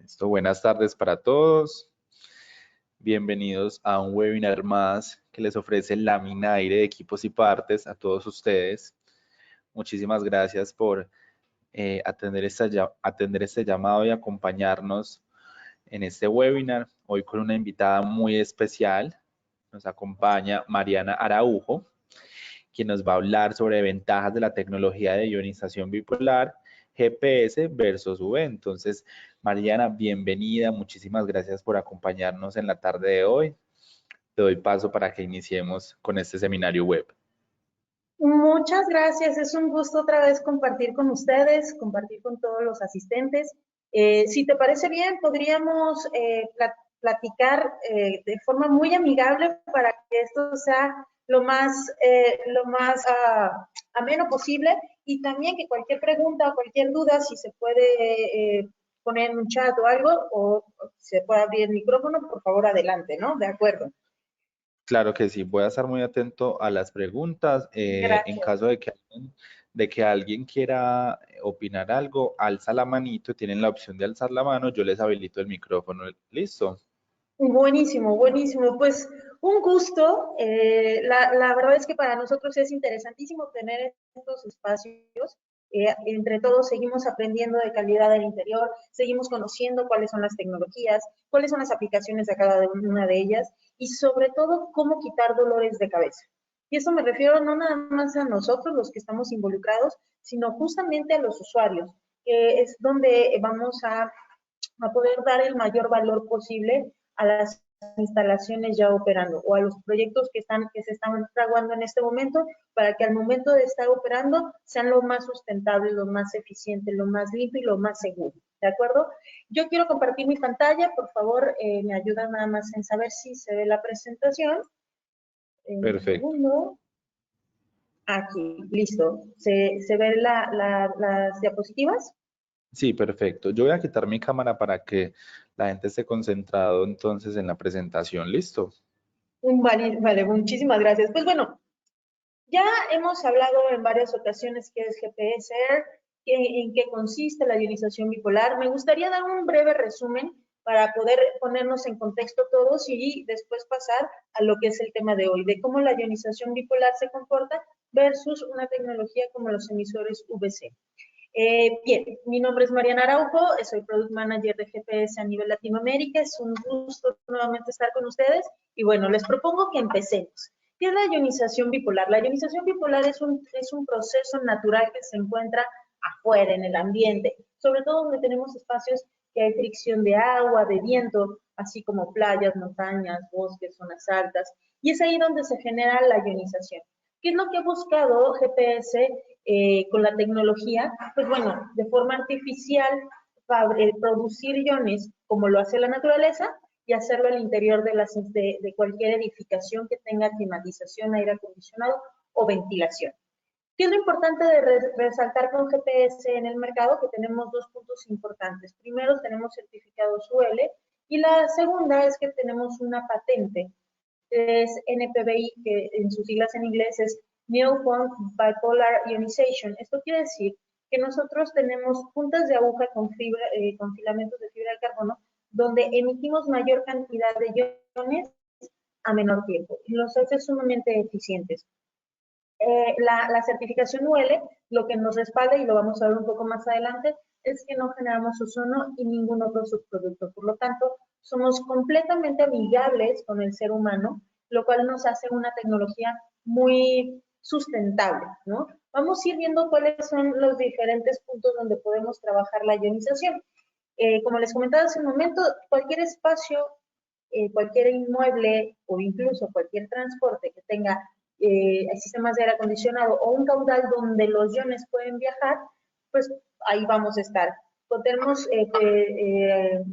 Listo, buenas tardes para todos. Bienvenidos a un webinar más que les ofrece Laminaire de Equipos y Partes a todos ustedes. Muchísimas gracias por atender este llamado y acompañarnos en este webinar. Hoy con una invitada muy especial. Nos acompaña Mariana Araujo, quien nos va a hablar sobre ventajas de la tecnología de ionización bipolar, GPS versus UV. Entonces, Mariana, bienvenida. Muchísimas gracias por acompañarnos en la tarde de hoy. Te doy paso para que iniciemos con este seminario web. Muchas gracias, es un gusto otra vez compartir con ustedes, compartir con todos los asistentes. Si te parece bien, podríamos platicar de forma muy amigable para que esto sea lo más ameno posible, y también que cualquier pregunta o cualquier duda, si se puede poner en un chat o algo, o se puede abrir el micrófono, por favor adelante, ¿no? De acuerdo. Claro que sí, voy a estar muy atento a las preguntas. En Gracias. caso de que alguien quiera opinar algo, alza la manito, tienen la opción de alzar la mano, yo les habilito el micrófono. ¿Listo? Buenísimo, buenísimo. Pues un gusto. La verdad es que para nosotros es interesantísimo tener estos espacios. Entre todos seguimos aprendiendo de calidad del interior, seguimos conociendo cuáles son las tecnologías, cuáles son las aplicaciones de cada una de ellas, y sobre todo cómo quitar dolores de cabeza. Y eso me refiero no nada más a nosotros, los que estamos involucrados, sino justamente a los usuarios, que es donde vamos a poder dar el mayor valor posible a las instalaciones ya operando o a los proyectos que se están fraguando en este momento, para que al momento de estar operando sean lo más sustentables, lo más eficiente, lo más limpio y lo más seguro. ¿De acuerdo? Yo quiero compartir mi pantalla. Por favor, me ayudan nada más en saber si se ve la presentación. Un Perfecto. segundo. Aquí, listo. ¿Se ven las diapositivas? Sí, perfecto. Yo voy a quitar mi cámara para que la gente esté concentrado entonces en la presentación. ¿Listo? Vale, vale, muchísimas gracias. Pues bueno, ya hemos hablado en varias ocasiones qué es GPS, en qué consiste la ionización bipolar. Me gustaría dar un breve resumen para poder ponernos en contexto todos y después pasar a lo que es el tema de hoy, de cómo la ionización bipolar se comporta versus una tecnología como los emisores VC. Bien, mi nombre es Mariana Araujo, soy Product Manager de GPS a nivel Latinoamérica. Es un gusto nuevamente estar con ustedes y bueno, les propongo que empecemos. ¿Qué es la ionización bipolar? La ionización bipolar es un proceso natural que se encuentra afuera, en el ambiente, sobre todo donde tenemos espacios que hay fricción de agua, de viento, así como playas, montañas, bosques, zonas altas, y es ahí donde se genera la ionización. ¿Qué es lo que ha buscado GPS con la tecnología? Pues bueno, de forma artificial, producir iones como lo hace la naturaleza y hacerlo al interior de cualquier edificación que tenga climatización, aire acondicionado o ventilación. ¿Qué es lo importante de resaltar con GPS en el mercado? Que tenemos dos puntos importantes. Primero, tenemos certificados UL, y la segunda es que tenemos una patente, que es NPBI, que en sus siglas en inglés es Near-Point Bipolar Ionization. Esto quiere decir que nosotros tenemos puntas de aguja con filamentos de fibra de carbono, donde emitimos mayor cantidad de iones a menor tiempo, y los hace sumamente eficientes. La certificación UL lo que nos respalda, y lo vamos a ver un poco más adelante, es que no generamos ozono y ningún otro subproducto. Por lo tanto, somos completamente amigables con el ser humano, lo cual nos hace una tecnología muy sustentable, ¿no? Vamos a ir viendo cuáles son los diferentes puntos donde podemos trabajar la ionización. Como les comentaba hace un momento, cualquier espacio, cualquier inmueble o incluso cualquier transporte que tenga sistemas de aire acondicionado o un caudal donde los iones pueden viajar, pues ahí vamos a estar. Tenemos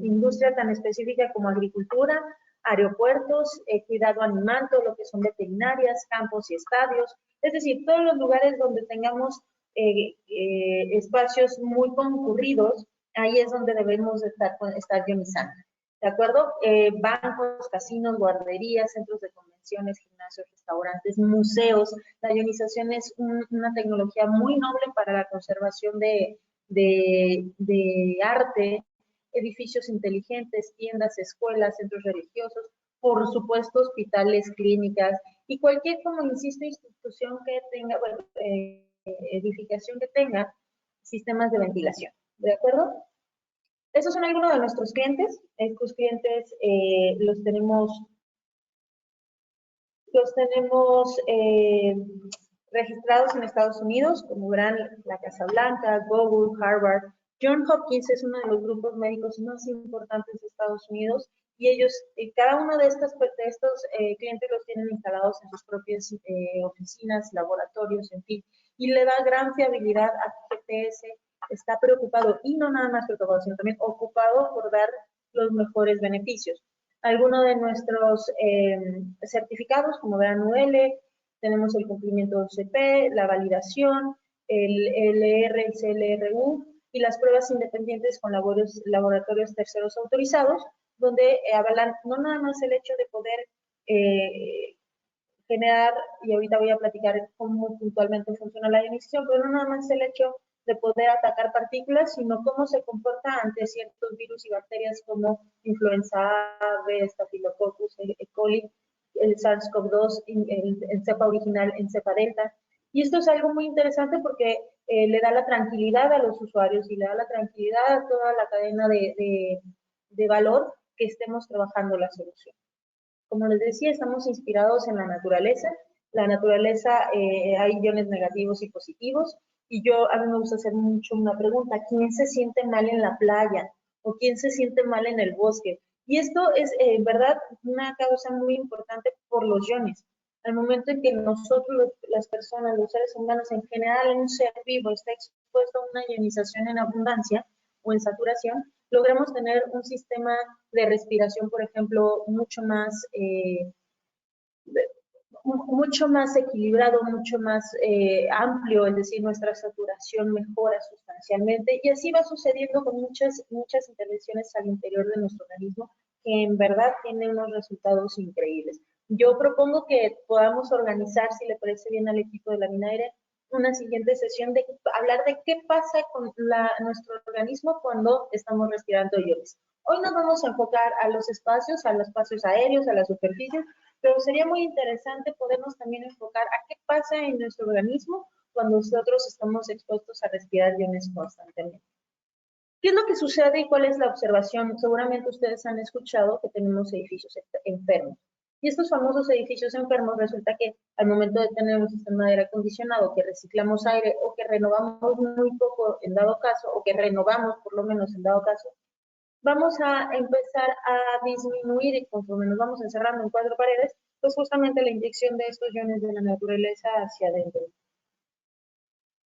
industria tan específica como agricultura, aeropuertos, cuidado animal, todo lo que son veterinarias, campos y estadios, es decir, todos los lugares donde tengamos espacios muy concurridos, ahí es donde debemos estar ionizando. ¿De acuerdo? Bancos, casinos, guarderías, centros de convenciones, gimnasios, restaurantes, museos. La ionización es una tecnología muy noble para la conservación de arte, edificios inteligentes, tiendas, escuelas, centros religiosos, por supuesto hospitales, clínicas y cualquier, como insisto, institución que tenga, bueno, edificación que tenga sistemas de ventilación. ¿De acuerdo? Esos son algunos de nuestros clientes. Estos clientes los tenemos registrados en Estados Unidos, como verán, la Casa Blanca, Google, Harvard. John Hopkins es uno de los grupos médicos más importantes de Estados Unidos y ellos, cada uno de estos clientes los tienen instalados en sus propias oficinas, laboratorios, en fin, y le da gran fiabilidad a GPS. Está preocupado, y no nada más preocupado, sino también ocupado por dar los mejores beneficios. Algunos de nuestros certificados, como verán, UL, tenemos el cumplimiento OCP, la validación, el LR, el CLRU y las pruebas independientes con laboratorios terceros autorizados, donde avalan no nada más el hecho de poder generar, y ahorita voy a platicar cómo puntualmente funciona la ionización, pero no nada más el hecho de poder atacar partículas, sino cómo se comporta ante ciertos virus y bacterias como influenza A, B, Staphylococcus, E. coli, el SARS-CoV-2, el cepa original, en cepa delta. Y esto es algo muy interesante porque le da la tranquilidad a los usuarios y le da la tranquilidad a toda la cadena de valor que estemos trabajando la solución. Como les decía, estamos inspirados en la naturaleza. La naturaleza, hay iones negativos y positivos. Y a mí me gusta hacer mucho una pregunta: ¿quién se siente mal en la playa? ¿O quién se siente mal en el bosque? Y esto es, en verdad, una causa muy importante por los iones. Al momento en que nosotros, las personas, los seres humanos, en general, un ser vivo está expuesto a una ionización en abundancia o en saturación, logramos tener un sistema de respiración, por ejemplo, mucho más equilibrado, mucho más amplio, es decir, nuestra saturación mejora sustancialmente, y así va sucediendo con muchas intervenciones al interior de nuestro organismo, que en verdad tiene unos resultados increíbles. Yo propongo que podamos organizar, si le parece bien al equipo de la Minaire, una siguiente sesión de hablar de qué pasa con nuestro organismo cuando estamos respirando iones. Hoy nos vamos a enfocar a los espacios aéreos, a las superficies, pero sería muy interesante podernos también enfocar a qué pasa en nuestro organismo cuando nosotros estamos expuestos a respirar iones constantemente. ¿Qué es lo que sucede y cuál es la observación? Seguramente ustedes han escuchado que tenemos edificios enfermos. Y estos famosos edificios enfermos, resulta que al momento de tener un sistema de aire acondicionado, que reciclamos aire o que renovamos muy poco en dado caso, o que renovamos por lo menos en dado caso, vamos a empezar a disminuir, y conforme nos vamos encerrando en cuatro paredes, pues justamente la inyección de estos iones de la naturaleza hacia adentro.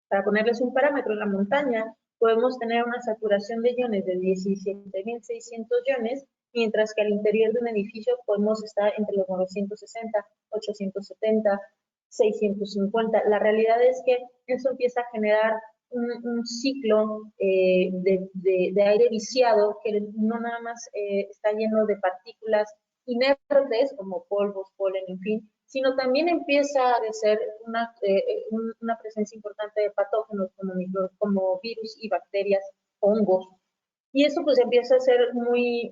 Para ponerles un parámetro, en la montaña podemos tener una saturación de iones de 17.600 iones, mientras que al interior de un edificio podemos estar entre los 960, 870, 650. La realidad es que eso empieza a generar un ciclo de aire viciado que no nada más está lleno de partículas inertes como polvos, polen, en fin, sino también empieza a ser una presencia importante de patógenos como virus y bacterias, hongos. Y eso pues empieza a ser muy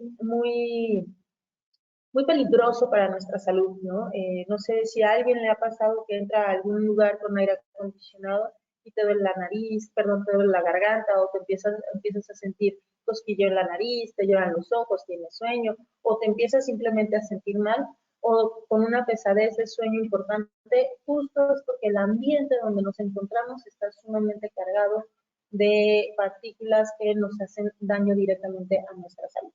peligroso para nuestra salud, ¿no? No sé si a alguien le ha pasado que entra a algún lugar con aire acondicionado y te duele la nariz, perdón, te duele la garganta, o te empiezas a sentir cosquilleo en la nariz, te lloran los ojos, tienes sueño, o te empiezas simplemente a sentir mal, o con una pesadez de sueño importante, justo es porque el ambiente donde nos encontramos está sumamente cargado de partículas que nos hacen daño directamente a nuestra salud.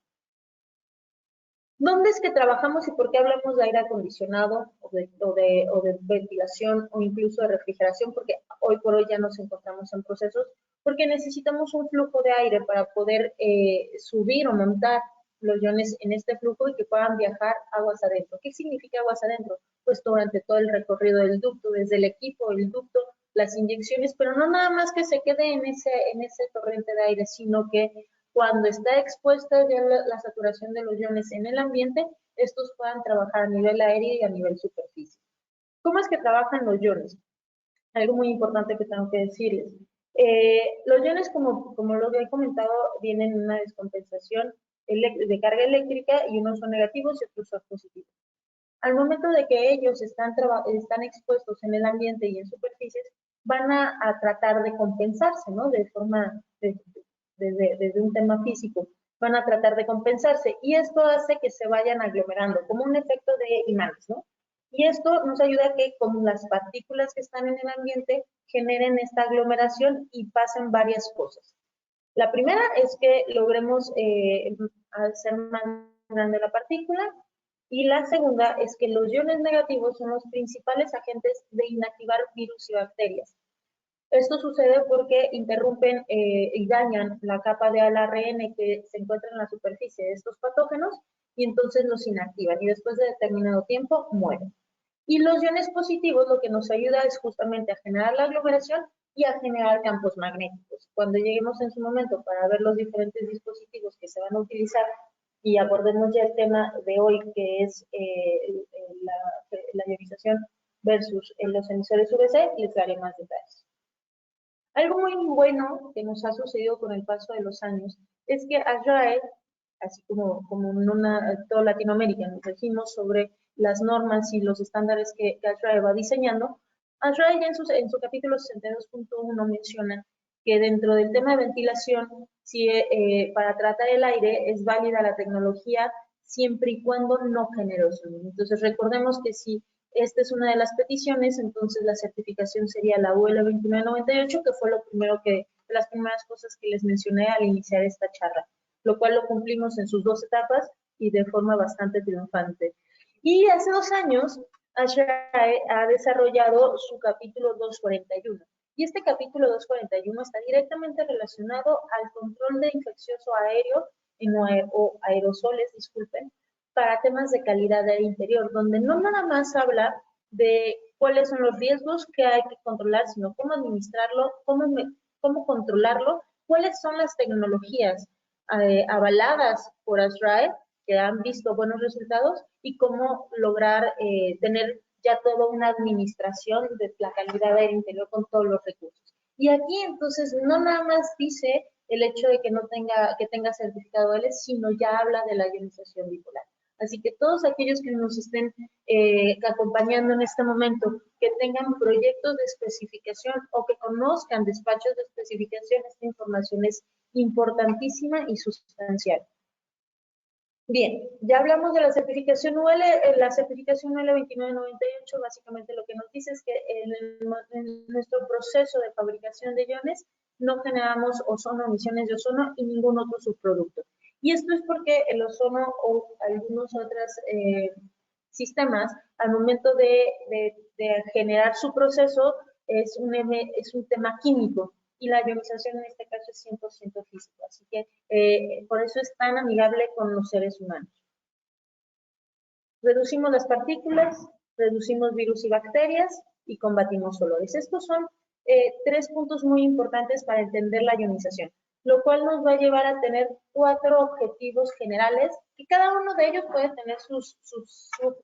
¿Dónde es que trabajamos y por qué hablamos de aire acondicionado o de ventilación o incluso de refrigeración? Porque hoy por hoy ya nos encontramos en procesos, porque necesitamos un flujo de aire para poder subir o montar los iones en este flujo y que puedan viajar aguas adentro. ¿Qué significa aguas adentro? Pues durante todo el recorrido del ducto, desde el equipo, el ducto, las inyecciones, pero no nada más que se quede en ese torrente de aire, sino que cuando está expuesta ya la saturación de los iones en el ambiente, estos puedan trabajar a nivel aéreo y a nivel superficie. ¿Cómo es que trabajan los iones? Algo muy importante que tengo que decirles. Los iones, como lo he comentado, vienen en una descompensación de carga eléctrica y unos son negativos y otros son positivos. Al momento de que ellos están expuestos en el ambiente y en superficies, van a tratar de compensarse, ¿no? De forma, desde un tema físico, van a tratar de compensarse y esto hace que se vayan aglomerando, como un efecto de imanes, ¿no? Y esto nos ayuda a que con las partículas que están en el ambiente generen esta aglomeración y pasen varias cosas. La primera es que logremos hacer más grande la partícula y la segunda es que los iones negativos son los principales agentes de inactivar virus y bacterias. Esto sucede porque interrumpen y dañan la capa de ARN que se encuentra en la superficie de estos patógenos y entonces los inactivan y después de determinado tiempo mueren. Y los iones positivos lo que nos ayuda es justamente a generar la aglomeración y a generar campos magnéticos. Cuando lleguemos en su momento para ver los diferentes dispositivos que se van a utilizar y abordemos ya el tema de hoy que es la ionización versus los emisores UVC, les daré más detalles. Algo muy bueno que nos ha sucedido con el paso de los años es que ASHRAE, así como en toda Latinoamérica nos regimos sobre las normas y los estándares que ASHRAE va diseñando, ASHRAE ya en su capítulo 62.1 menciona que dentro del tema de ventilación, si, para tratar el aire es válida la tecnología siempre y cuando no genere sonido. Entonces recordemos que si esta es una de las peticiones, entonces la certificación sería la UL 2998, que fue las primeras cosas que les mencioné al iniciar esta charla, lo cual lo cumplimos en sus 2 etapas y de forma bastante triunfante. Y hace 2 años, ASHRAE ha desarrollado su capítulo 241. Y este capítulo 241 está directamente relacionado al control de infeccioso aéreo o aerosoles, disculpen, para temas de calidad del interior, donde no nada más habla de cuáles son los riesgos que hay que controlar, sino cómo administrarlo, cómo controlarlo, cuáles son las tecnologías avaladas por ASHRAE que han visto buenos resultados y cómo lograr tener ya toda una administración de la calidad del interior con todos los recursos. Y aquí entonces no nada más dice el hecho de que tenga certificado L, sino ya habla de la ionización bipolar. Así que todos aquellos que nos estén acompañando en este momento, que tengan proyectos de especificación o que conozcan despachos de especificación, esta información es importantísima y sustancial. Bien, ya hablamos de la certificación UL. La certificación UL 2998 básicamente lo que nos dice es que en nuestro proceso de fabricación de iones no generamos ozono, emisiones de ozono y ningún otro subproducto. Y esto es porque el ozono o algunos otros sistemas, al momento de generar su proceso, es un tema químico y la ionización en este caso es 100% físico. Así que por eso es tan amigable con los seres humanos. Reducimos las partículas, reducimos virus y bacterias y combatimos olores. Estos son 3 puntos muy importantes para entender la ionización, lo cual nos va a llevar a tener 4 objetivos generales, y cada uno de ellos puede tener sus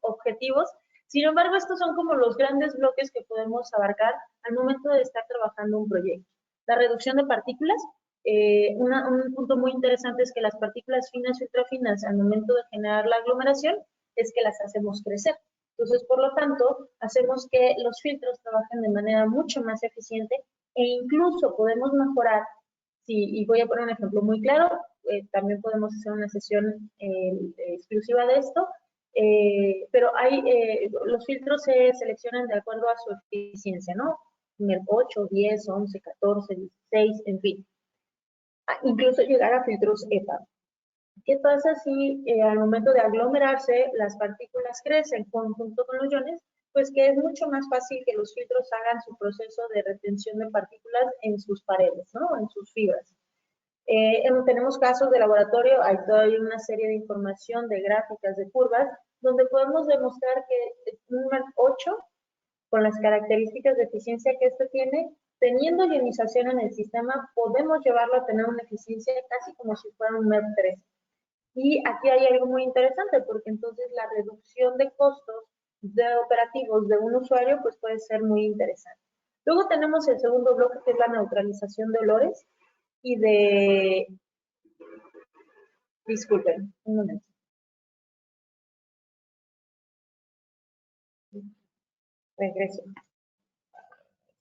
objetivos. Sin embargo, estos son como los grandes bloques que podemos abarcar al momento de estar trabajando un proyecto. La reducción de partículas. Un punto muy interesante es que las partículas finas y ultrafinas, al momento de generar la aglomeración, es que las hacemos crecer. Entonces, por lo tanto, hacemos que los filtros trabajen de manera mucho más eficiente e incluso podemos mejorar, y voy a poner un ejemplo muy claro, también podemos hacer una sesión exclusiva de esto, pero los filtros se seleccionan de acuerdo a su eficiencia, ¿no? 8, 10, 11, 14, 16, en fin. Incluso llegar a filtros EPA. ¿Qué pasa si al momento de aglomerarse las partículas crecen junto con los iones? Pues que es mucho más fácil que los filtros hagan su proceso de retención de partículas en sus paredes, ¿no? En sus fibras. Tenemos casos de laboratorio, hay toda una serie de información, de gráficas, de curvas, donde podemos demostrar que un MERV 8, con las características de eficiencia que este tiene, teniendo ionización en el sistema, podemos llevarlo a tener una eficiencia casi como si fuera un MERV 3. Y aquí hay algo muy interesante, porque entonces la reducción de costos de operativos de un usuario pues puede ser muy interesante. Luego tenemos el segundo bloque, que es la neutralización de olores y de... Disculpen, un momento. Regreso.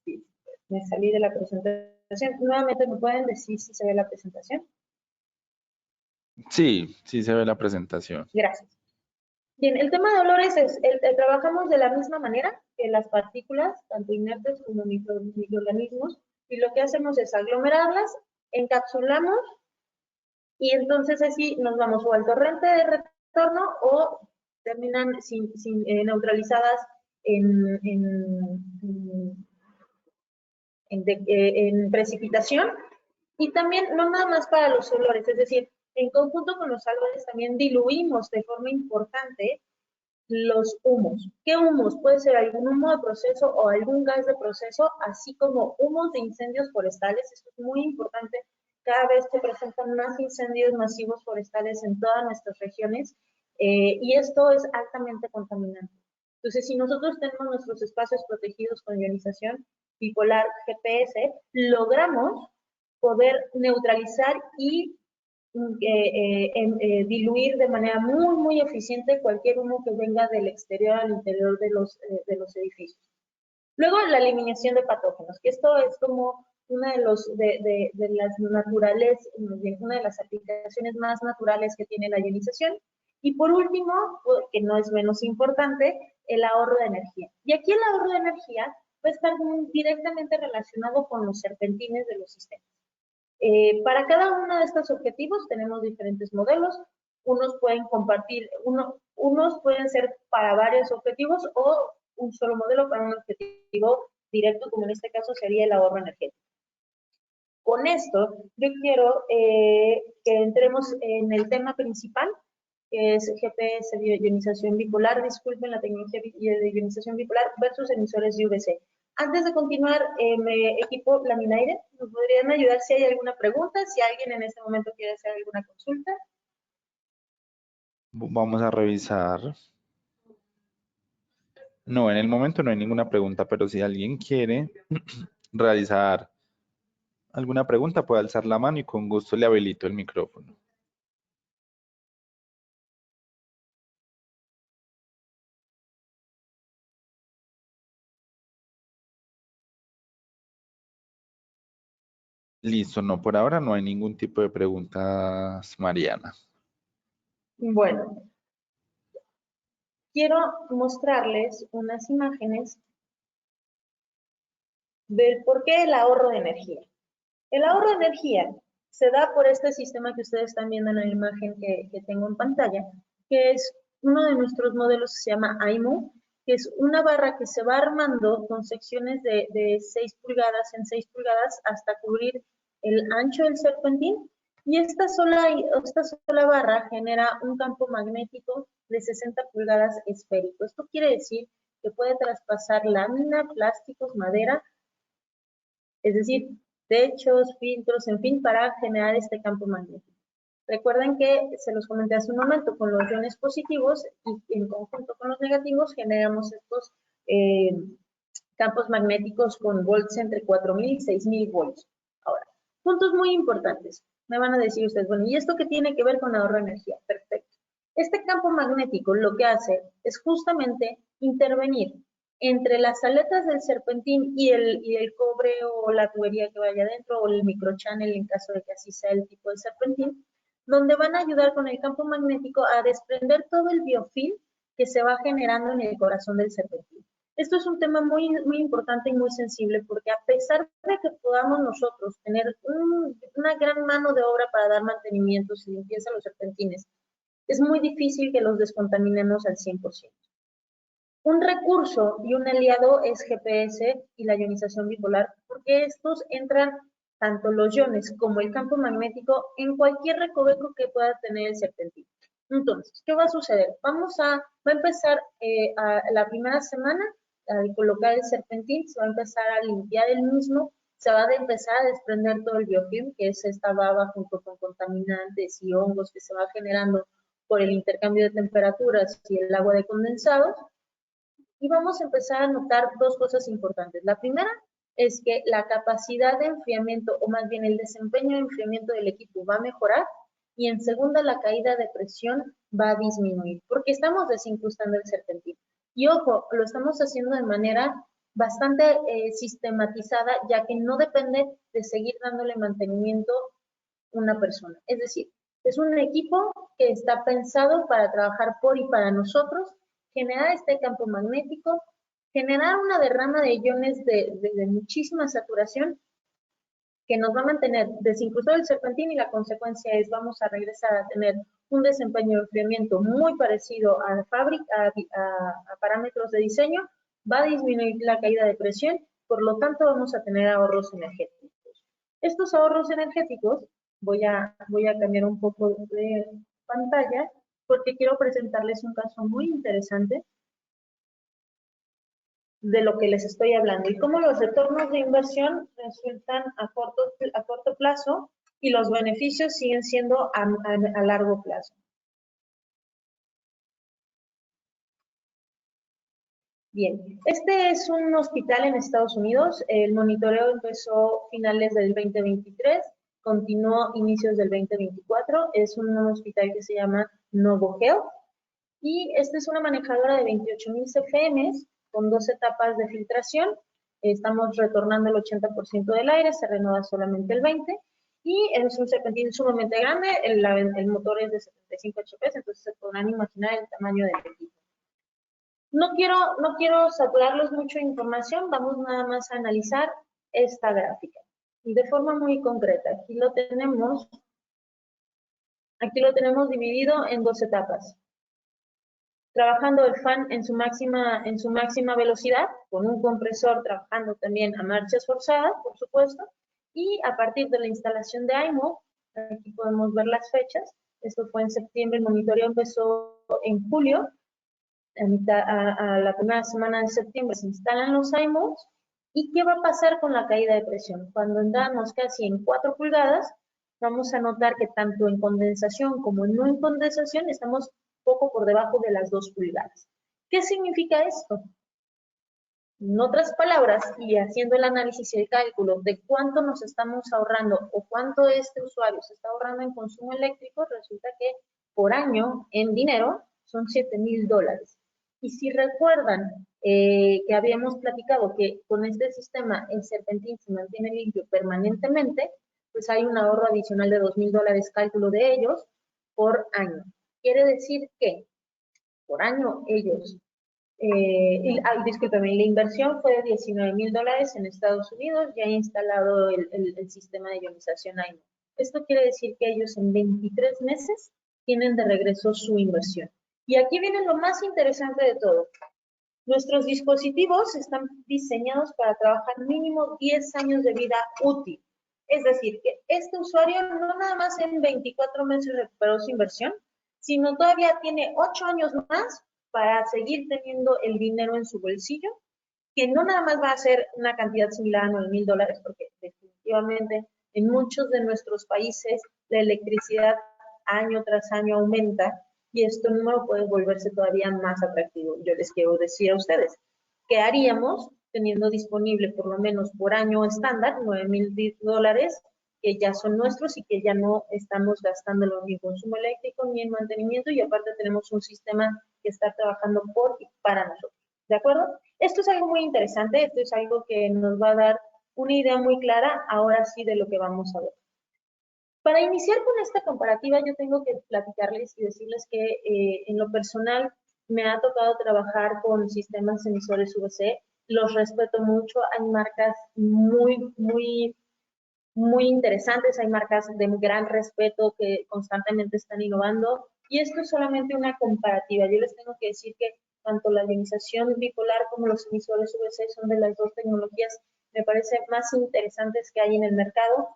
Sí, me salí de la presentación. Nuevamente, ¿me pueden decir si se ve la presentación? Sí, sí se ve la presentación. Gracias. Bien, el tema de olores es, trabajamos de la misma manera que las partículas, tanto inertes como microorganismos, y lo que hacemos es aglomerarlas, encapsulamos, y entonces así nos vamos o al torrente de retorno o terminan neutralizadas en precipitación. Y también, no nada más para los olores, es decir, en conjunto con los olores también diluimos de forma importante los humos. ¿Qué humos? Puede ser algún humo de proceso o algún gas de proceso, así como humos de incendios forestales. Esto es muy importante. Cada vez se presentan más incendios masivos forestales en todas nuestras regiones y esto es altamente contaminante. Entonces, si nosotros tenemos nuestros espacios protegidos con ionización bipolar GPS, logramos poder neutralizar y diluir de manera muy, muy eficiente cualquier humo que venga del exterior al interior de los edificios. Luego, la eliminación de patógenos, que esto es como una de las naturales, una de las aplicaciones más naturales que tiene la ionización. Y por último, que no es menos importante, el ahorro de energía. Y aquí el ahorro de energía va a estar directamente relacionado con los serpentines de los sistemas. Para cada uno de estos objetivos tenemos diferentes modelos. Unos pueden compartir, unos pueden ser para varios objetivos o un solo modelo para un objetivo directo, como en este caso sería el ahorro energético. Con esto, yo quiero que entremos en el tema principal, que es GPS de ionización bipolar, disculpen, la tecnología de ionización bipolar versus emisores de UVC. Antes de continuar, equipo Laminaire, ¿nos podrían ayudar si hay alguna pregunta? Si alguien en este momento quiere hacer alguna consulta. Vamos a revisar. No, en el momento no hay ninguna pregunta, pero si alguien quiere realizar alguna pregunta, puede alzar la mano y con gusto le habilito el micrófono. Listo, no, por ahora no hay ningún tipo de preguntas, Mariana. Bueno, quiero mostrarles unas imágenes del por qué el ahorro de energía. El ahorro de energía se da por este sistema que ustedes están viendo en la imagen que tengo en pantalla, que es uno de nuestros modelos que se llama AIMU, que es una barra que se va armando con secciones de 6 pulgadas en 6 pulgadas hasta cubrir el ancho del serpentín. Y esta sola barra genera un campo magnético de 60 pulgadas esférico. Esto quiere decir que puede traspasar lámina, plásticos, madera, es decir, techos, filtros, en fin, para generar este campo magnético. Recuerden que se los comenté hace un momento, con los iones positivos y en conjunto con los negativos generamos estos campos magnéticos con volts entre 4.000 y 6.000 volts. Ahora, puntos muy importantes. Me van a decir ustedes, bueno, ¿y esto qué tiene que ver con ahorro de energía? Perfecto. Este campo magnético lo que hace es justamente intervenir entre las aletas del serpentín y el cobre o la tubería que vaya adentro o el microchannel en caso de que así sea el tipo de serpentín, donde van a ayudar con el campo magnético a desprender todo el biofilm que se va generando en el corazón del serpentín. Esto es un tema muy, muy importante y muy sensible porque a pesar de que podamos nosotros tener una gran mano de obra para dar mantenimiento y limpieza a los serpentines, es muy difícil que los descontaminemos al 100%. Un recurso y un aliado es GPS y la ionización bipolar, porque estos entran tanto los iones como el campo magnético en cualquier recoveco que pueda tener el serpentín. Entonces, ¿qué va a suceder? Va a empezar la primera semana, al colocar el serpentín, se va a empezar a limpiar el mismo, se va a empezar a desprender todo el biofilm, que es esta baba junto con contaminantes y hongos que se va generando por el intercambio de temperaturas y el agua de condensado. Y vamos a empezar a notar dos cosas importantes. La primera, es que la capacidad de enfriamiento, o más bien el desempeño de enfriamiento del equipo va a mejorar, y en segunda, la caída de presión va a disminuir, porque estamos desincrustando el serpentín. Y ojo, lo estamos haciendo de manera bastante sistematizada, ya que no depende de seguir dándole mantenimiento una persona. Es decir, es un equipo que está pensado para trabajar por y para nosotros, generar este campo magnético, generar una derrama de iones de muchísima saturación que nos va a mantener desincrustado el serpentín, y la consecuencia es vamos a regresar a tener un desempeño de enfriamiento muy parecido a fábrica, a parámetros de diseño, va a disminuir la caída de presión, por lo tanto vamos a tener ahorros energéticos. Estos ahorros energéticos, voy a cambiar un poco de pantalla porque quiero presentarles un caso muy interesante de lo que les estoy hablando y cómo los retornos de inversión resultan a corto plazo y los beneficios siguen siendo a largo plazo. Bien, este es un hospital en Estados Unidos. El monitoreo empezó finales del 2023, continuó inicios del 2024. Es un hospital que se llama Novo Health y esta es una manejadora de 28,000 CFMs con 2 etapas de filtración. Estamos retornando el 80% del aire, se renueva solamente el 20%, y es un serpentín sumamente grande. El motor es de 75 HP, entonces se podrán imaginar el tamaño del equipo. No quiero saturarlos mucho de información, vamos nada más a analizar esta gráfica. Y de forma muy concreta, aquí lo tenemos dividido en 2 etapas. Trabajando el fan en su máxima velocidad, con un compresor trabajando también a marchas forzadas, por supuesto, y a partir de la instalación de IMO, aquí podemos ver las fechas, esto fue en septiembre, el monitoreo empezó en julio, a la primera semana de septiembre se instalan los IMOs. ¿Y qué va a pasar con la caída de presión? Cuando andamos casi en 4 pulgadas, vamos a notar que tanto en condensación como en no en condensación estamos poco por debajo de las 2 pulgadas. ¿Qué significa esto? En otras palabras, y haciendo el análisis y el cálculo de cuánto nos estamos ahorrando o cuánto este usuario se está ahorrando en consumo eléctrico, resulta que por año en dinero son $7,000. Y si recuerdan que habíamos platicado que con este sistema el serpentín se mantiene limpio permanentemente, pues hay un ahorro adicional de $2,000, cálculo de ellos, por año. Quiere decir que por año ellos, discúlpeme, la inversión fue de $19,000 en Estados Unidos, ya ha instalado el sistema de ionización AIMO. Esto quiere decir que ellos en 23 meses tienen de regreso su inversión. Y aquí viene lo más interesante de todo. Nuestros dispositivos están diseñados para trabajar mínimo 10 años de vida útil. Es decir, que este usuario no nada más en 24 meses recuperó su inversión, sino todavía tiene 8 años más para seguir teniendo el dinero en su bolsillo, que no nada más va a ser una cantidad similar a $9,000, porque definitivamente en muchos de nuestros países la electricidad año tras año aumenta, y esto no puede volverse todavía más atractivo. Yo les quiero decir a ustedes, ¿qué haríamos teniendo disponible por lo menos por año estándar $9,000, que ya son nuestros y que ya no estamos gastándolo ni en consumo eléctrico ni en mantenimiento, y aparte tenemos un sistema que está trabajando por y para nosotros? ¿De acuerdo? Esto es algo muy interesante, esto es algo que nos va a dar una idea muy clara ahora sí de lo que vamos a ver. Para iniciar con esta comparativa, yo tengo que platicarles y decirles que en lo personal me ha tocado trabajar con sistemas emisores VC, los respeto mucho, hay marcas muy interesantes, hay marcas de gran respeto que constantemente están innovando, y esto es solamente una comparativa. Yo les tengo que decir que tanto la ionización bipolar como los emisores VC son de las 2 tecnologías, me parece, más interesantes que hay en el mercado.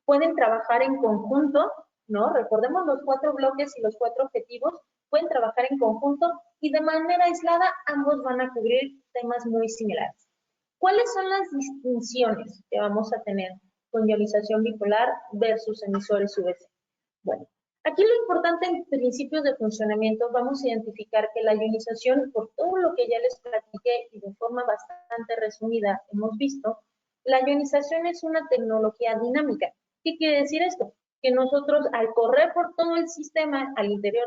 Pueden trabajar en conjunto, ¿no? Recordemos los 4 bloques y los 4 objetivos, pueden trabajar en conjunto y de manera aislada ambos van a cubrir temas muy similares. ¿Cuáles son las distinciones que vamos a tener con ionización bipolar versus emisores VC? Bueno, aquí lo importante en principios de funcionamiento, vamos a identificar que la ionización, por todo lo que ya les platiqué y de forma bastante resumida hemos visto, La ionización es una tecnología dinámica. ¿Qué quiere decir esto? Que nosotros al correr por todo el sistema, al interior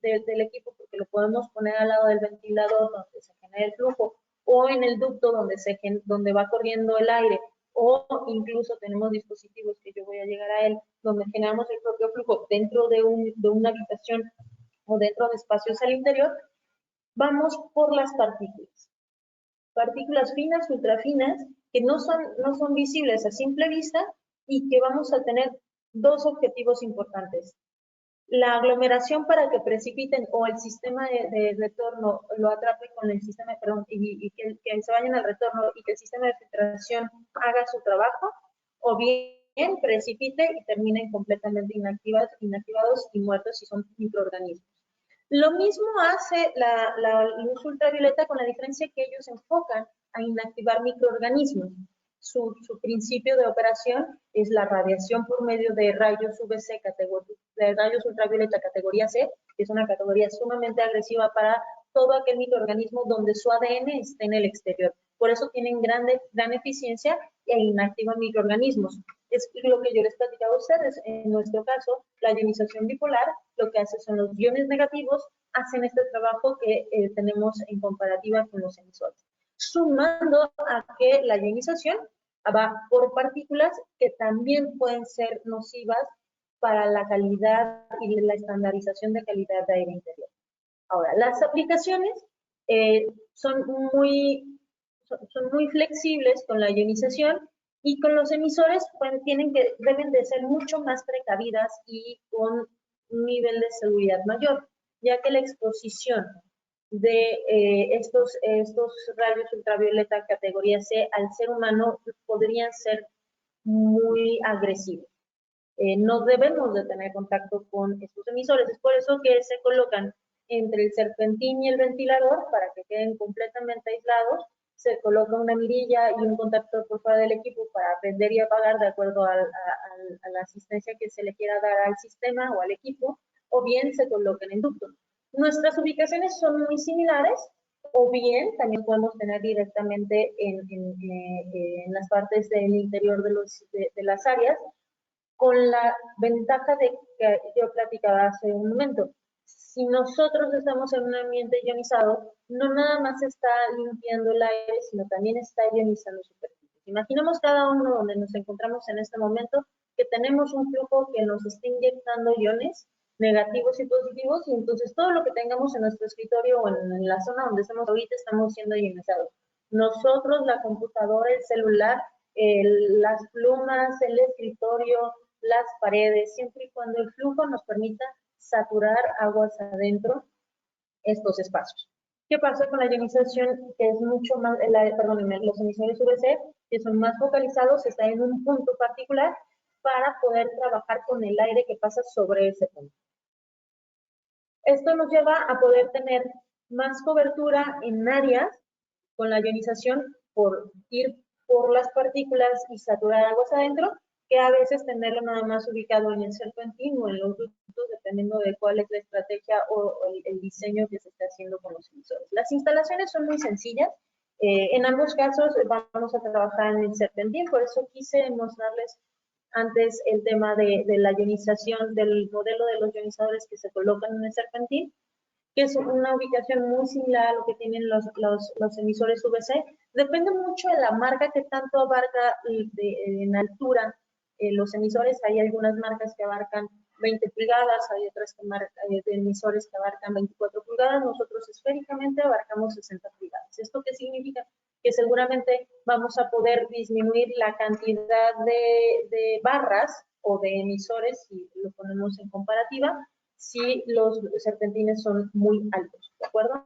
del equipo, porque lo podemos poner al lado del ventilador donde se genera el flujo, o en el ducto donde va corriendo el aire, o incluso tenemos dispositivos que yo voy a llegar a él, donde generamos el propio flujo dentro de una habitación o dentro de espacios al interior, vamos por las partículas. Partículas finas, ultrafinas, que no son visibles a simple vista y que vamos a tener dos objetivos importantes. La aglomeración para que precipiten o el sistema de retorno lo atrape con el sistema, perdón, y que se vayan al retorno y que el sistema de filtración haga su trabajo, o bien precipite y terminen completamente inactivados y muertos si son microorganismos. Lo mismo hace la luz ultravioleta, con la diferencia que ellos enfocan a inactivar microorganismos. Su principio de operación es la radiación por medio de rayos UVC, de rayos ultravioleta categoría C, que es una categoría sumamente agresiva para todo aquel microorganismo donde su ADN esté en el exterior. Por eso tienen gran eficiencia e inactivan microorganismos. Es lo que yo les platicaba a ustedes. En nuestro caso, la ionización bipolar lo que hace son los iones negativos, hacen este trabajo que tenemos en comparativa con los emisores. Sumando a que la ionización va por partículas que también pueden ser nocivas para la calidad y la estandarización de calidad de aire interior. Ahora, las aplicaciones son muy flexibles con la ionización, y con los emisores pues, deben de ser mucho más precavidas y con un nivel de seguridad mayor, ya que la exposición de estos rayos ultravioleta categoría C al ser humano podrían ser muy agresivos. No debemos de tener contacto con estos emisores. Es por eso que se colocan entre el serpentín y el ventilador para que queden completamente aislados. Se coloca una mirilla y un contactor por fuera del equipo para prender y apagar de acuerdo a la asistencia que se le quiera dar al sistema o al equipo, o bien se colocan en ductos. Nuestras ubicaciones son muy similares, o bien también podemos tener directamente en las partes del interior de las áreas, con la ventaja de que yo platicaba hace un momento. Si nosotros estamos en un ambiente ionizado, no nada más está limpiando el aire, sino también está ionizando superficies. Imaginemos cada uno donde nos encontramos en este momento, que tenemos un flujo que nos está inyectando iones negativos y positivos, y entonces todo lo que tengamos en nuestro escritorio o en la zona donde estamos ahorita estamos siendo ionizados. Nosotros, la computadora, el celular, las plumas, el escritorio, las paredes, siempre y cuando el flujo nos permita saturar aguas adentro estos espacios. ¿Qué pasa con la ionización? Que es mucho más, los emisores UVC, que son más focalizados, están en un punto particular para poder trabajar con el aire que pasa sobre ese punto. Esto nos lleva a poder tener más cobertura en áreas con la ionización por ir por las partículas y saturar aguas adentro, que a veces tenerlo nada más ubicado en el serpentín o en los ductos, dependiendo de cuál es la estrategia o el diseño que se está haciendo con los emisores. Las instalaciones son muy sencillas. En ambos casos vamos a trabajar en el serpentín, por eso quise mostrarles antes el tema de la ionización, del modelo de los ionizadores que se colocan en el serpentín, que es una ubicación muy similar a lo que tienen los emisores UVC. Depende mucho de la marca que tanto abarca en altura los emisores. Hay algunas marcas que abarcan 20 pulgadas, hay otras emisores que abarcan 24 pulgadas, nosotros esféricamente abarcamos 60 pulgadas. ¿Esto qué significa? Que seguramente vamos a poder disminuir la cantidad de barras o de emisores, si lo ponemos en comparativa, si los serpentines son muy altos, ¿de acuerdo?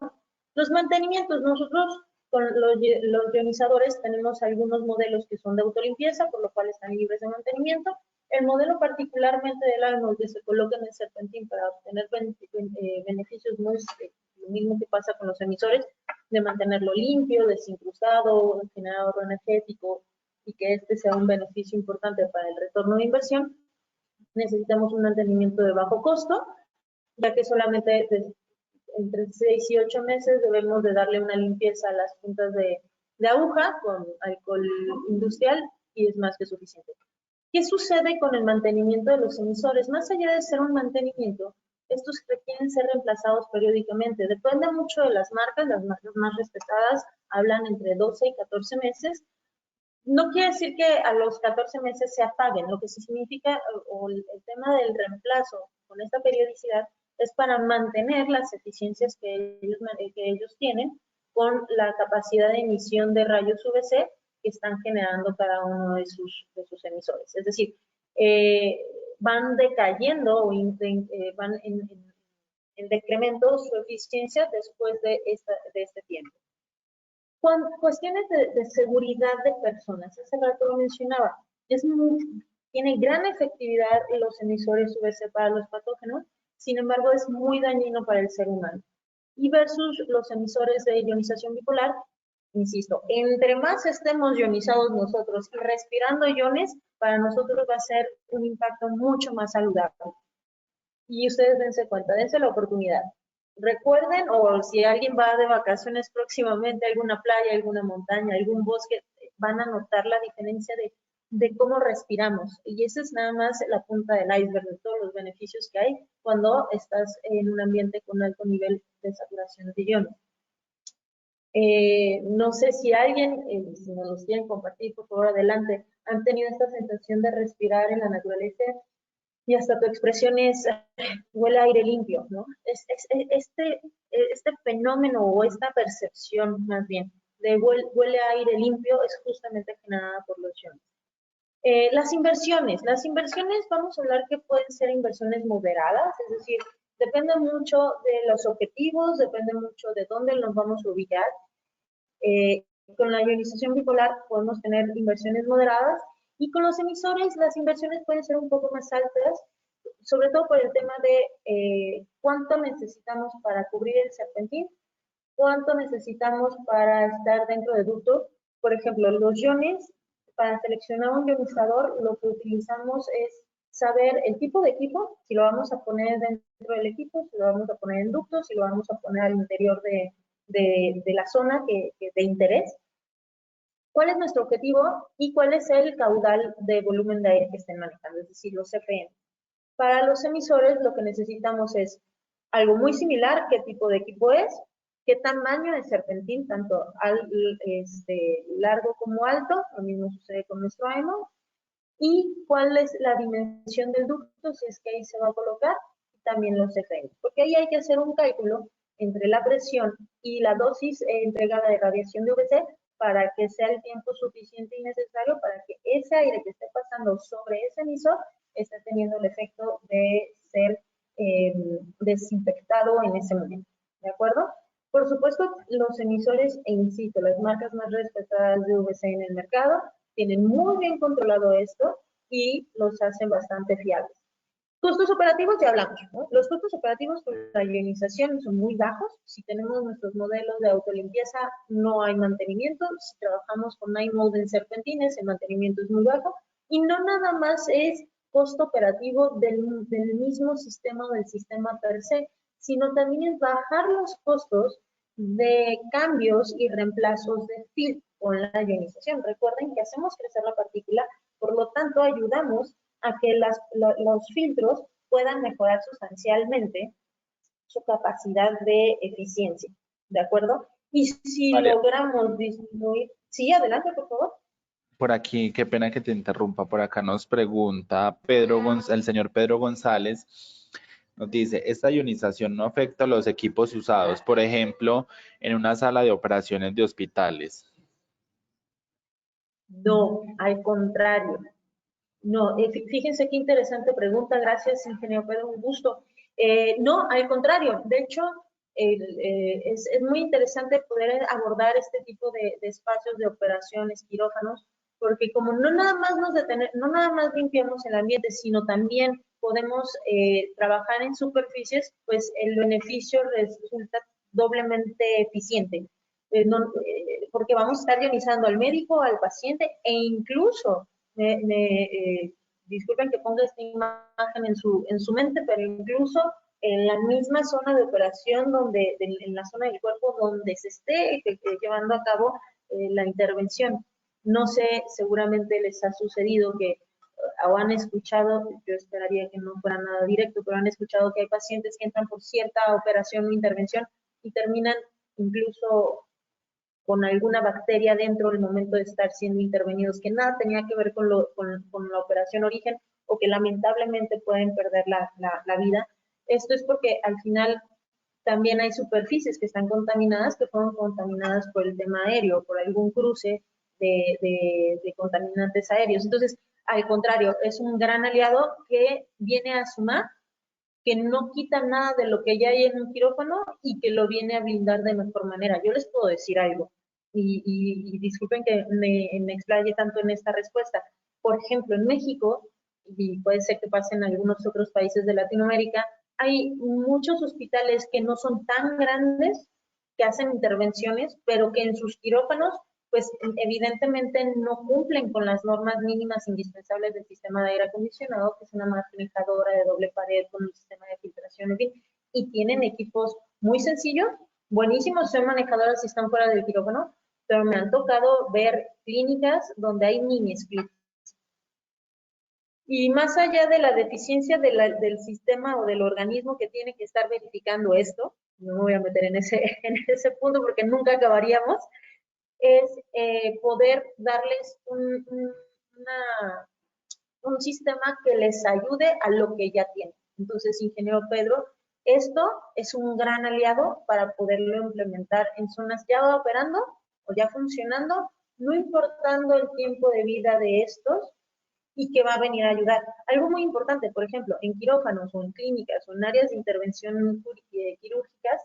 Los mantenimientos, nosotros con los ionizadores tenemos algunos modelos que son de autolimpieza, por lo cual están libres de mantenimiento. El modelo particularmente del Arnold que se coloca en el serpentín para obtener beneficios muy lo mismo que pasa con los emisores, de mantenerlo limpio, desincrustado, generar ahorro energético y que este sea un beneficio importante para el retorno de inversión. Necesitamos un mantenimiento de bajo costo, ya que solamente entre 6 y 8 meses debemos de darle una limpieza a las puntas de de aguja con alcohol industrial y es más que suficiente. ¿Qué sucede con el mantenimiento de los emisores? Más allá de ser un mantenimiento, estos requieren ser reemplazados periódicamente. Depende mucho de las marcas más respetadas hablan entre 12 y 14 meses. No quiere decir que a los 14 meses se apaguen, lo que sí significa, o el tema del reemplazo con esta periodicidad, es para mantener las eficiencias que ellos tienen con la capacidad de emisión de rayos UVC que están generando cada uno de sus emisores. Es decir, van decayendo o van en decremento su eficiencia después de este tiempo. Cuestiones de seguridad de personas, hace rato lo mencionaba, tiene gran efectividad en los emisores UVC para los patógenos, sin embargo es muy dañino para el ser humano. Y versus los emisores de ionización bipolar, insisto, entre más estemos ionizados nosotros y respirando iones, para nosotros va a ser un impacto mucho más saludable. Y ustedes dense cuenta, dense la oportunidad. Recuerden, o si alguien va de vacaciones próximamente a alguna playa, alguna montaña, algún bosque, van a notar la diferencia de cómo respiramos. Y esa es nada más la punta del iceberg de todos los beneficios que hay cuando estás en un ambiente con alto nivel de saturación de iones. No sé si alguien, si nos los quieren compartir, por favor, adelante, han tenido esta sensación de respirar en la naturaleza y hasta tu expresión es, huele a aire limpio, ¿no? Este fenómeno o esta percepción, más bien, de huele a aire limpio es justamente generada por los iones. Las inversiones vamos a hablar que pueden ser inversiones moderadas, es decir, depende mucho de los objetivos, depende mucho de dónde nos vamos a ubicar. Con la ionización bipolar podemos tener inversiones moderadas y con los emisores las inversiones pueden ser un poco más altas, sobre todo por el tema de cuánto necesitamos para cubrir el serpentín, cuánto necesitamos para estar dentro de ducto. Por ejemplo, los iones, para seleccionar un ionizador, lo que utilizamos es saber el tipo de equipo, si lo vamos a poner dentro del equipo, si lo vamos a poner en ducto, si lo vamos a poner al interior de la zona de interés, cuál es nuestro objetivo y cuál es el caudal de volumen de aire que estén manejando, es decir, los CFM. Para los emisores lo que necesitamos es algo muy similar, qué tipo de equipo es, qué tamaño de serpentín, tanto largo como alto, lo mismo sucede con nuestro AEMO, y cuál es la dimensión del ducto, si es que ahí se va a colocar, y también los CFM, porque ahí hay que hacer un cálculo entre la presión y la dosis entregada de radiación de UVC para que sea el tiempo suficiente y necesario para que ese aire que esté pasando sobre ese emisor esté teniendo el efecto de ser desinfectado en ese momento, ¿de acuerdo? Por supuesto, los emisores, e insisto, las marcas más respetadas de UVC en el mercado tienen muy bien controlado esto y los hacen bastante fiables. Costos operativos ya hablamos, ¿no? Los costos operativos por la ionización son muy bajos. Si tenemos nuestros modelos de autolimpieza, no hay mantenimiento. Si trabajamos con iMode en serpentines, el mantenimiento es muy bajo. Y no nada más es costo operativo del mismo sistema o del sistema per se, sino también es bajar los costos de cambios y reemplazos de filtro con la ionización. Recuerden que hacemos crecer la partícula, por lo tanto ayudamos a que los filtros puedan mejorar sustancialmente su capacidad de eficiencia, ¿de acuerdo? Y si logramos disminuir... Sí, adelante, por favor. Por aquí, qué pena que te interrumpa, por acá nos pregunta el señor Pedro González, nos dice, ¿esta ionización no afecta a los equipos usados, por ejemplo, en una sala de operaciones de hospitales? No, al contrario. No, fíjense qué interesante pregunta. Gracias, ingeniero Pedro, un gusto. No, al contrario. De hecho, es muy interesante poder abordar este tipo de espacios de operaciones, quirófanos, porque como no nada más limpiamos el ambiente, sino también podemos trabajar en superficies, pues el beneficio resulta doblemente eficiente. Porque vamos a estar ionizando al médico, al paciente e incluso disculpen que ponga esta imagen en su mente, pero incluso en la misma zona de operación, en la zona del cuerpo donde se esté llevando a cabo la intervención. No sé, seguramente les ha sucedido que, o han escuchado, yo esperaría que no fuera nada directo, pero han escuchado que hay pacientes que entran por cierta operación o intervención y terminan incluso con alguna bacteria dentro al momento de estar siendo intervenidos, que nada tenía que ver con la operación origen, o que lamentablemente pueden perder la vida. Esto es porque al final también hay superficies que están contaminadas, que fueron contaminadas por el tema aéreo, por algún cruce de contaminantes aéreos. Entonces, al contrario, es un gran aliado que viene a sumar, que no quita nada de lo que ya hay en un quirófano y que lo viene a blindar de mejor manera. Yo les puedo decir algo, y disculpen que me explaye tanto en esta respuesta. Por ejemplo, en México, y puede ser que pase en algunos otros países de Latinoamérica, hay muchos hospitales que no son tan grandes, que hacen intervenciones, pero que en sus quirófanos, pues evidentemente no cumplen con las normas mínimas indispensables del sistema de aire acondicionado, que es una manejadora de doble pared con un sistema de filtración, en fin, y tienen equipos muy sencillos, buenísimos, son manejadoras si están fuera del quirófano, pero me han tocado ver clínicas donde hay mini splits. Y más allá de la deficiencia del sistema o del organismo que tiene que estar verificando esto, no me voy a meter en en ese punto porque nunca acabaríamos, es poder darles un sistema que les ayude a lo que ya tienen. Entonces, ingeniero Pedro, esto es un gran aliado para poderlo implementar en zonas ya operando o ya funcionando, no importando el tiempo de vida de estos, y que va a venir a ayudar. Algo muy importante, por ejemplo, en quirófanos o en clínicas o en áreas de intervención quirúrgicas,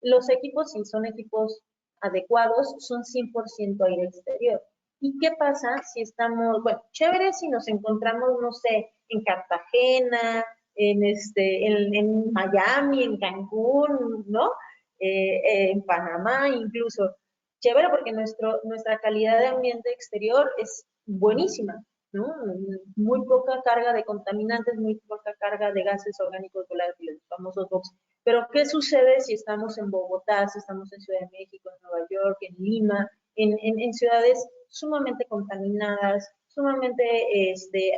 los equipos, si son equipos adecuados, son 100% aire exterior. ¿Y qué pasa si estamos, bueno, chévere si nos encontramos, no sé, en Cartagena, en Miami, en Cancún, ¿no? En Panamá incluso. Chévere porque nuestra calidad de ambiente exterior es buenísima, ¿no? Muy poca carga de contaminantes, muy poca carga de gases orgánicos volátiles, los famosos NOx. Pero, ¿qué sucede si estamos en Bogotá, si estamos en Ciudad de México, en Nueva York, en Lima, en ciudades sumamente contaminadas, sumamente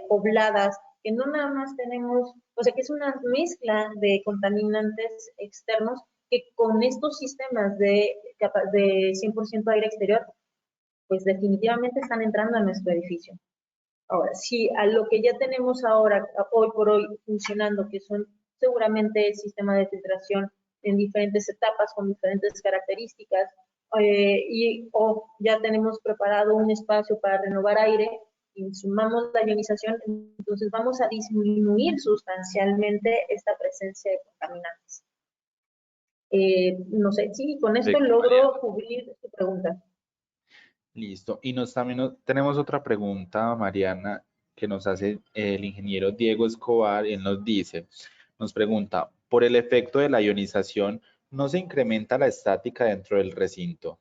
pobladas, que no nada más tenemos, o sea, que es una mezcla de contaminantes externos que con estos sistemas de 100% aire exterior, pues definitivamente están entrando a nuestro edificio. Ahora, si a lo que ya tenemos ahora, hoy por hoy, funcionando, que son seguramente sistemas de filtración en diferentes etapas, con diferentes características, o ya tenemos preparado un espacio para renovar aire, y sumamos la ionización, entonces vamos a disminuir sustancialmente esta presencia de contaminantes. No sé, sí, con esto logro cubrir tu pregunta. Listo. Y también tenemos otra pregunta, Mariana, que nos hace el ingeniero Diego Escobar. Él nos pregunta, por el efecto de la ionización, ¿no se incrementa la estática dentro del recinto?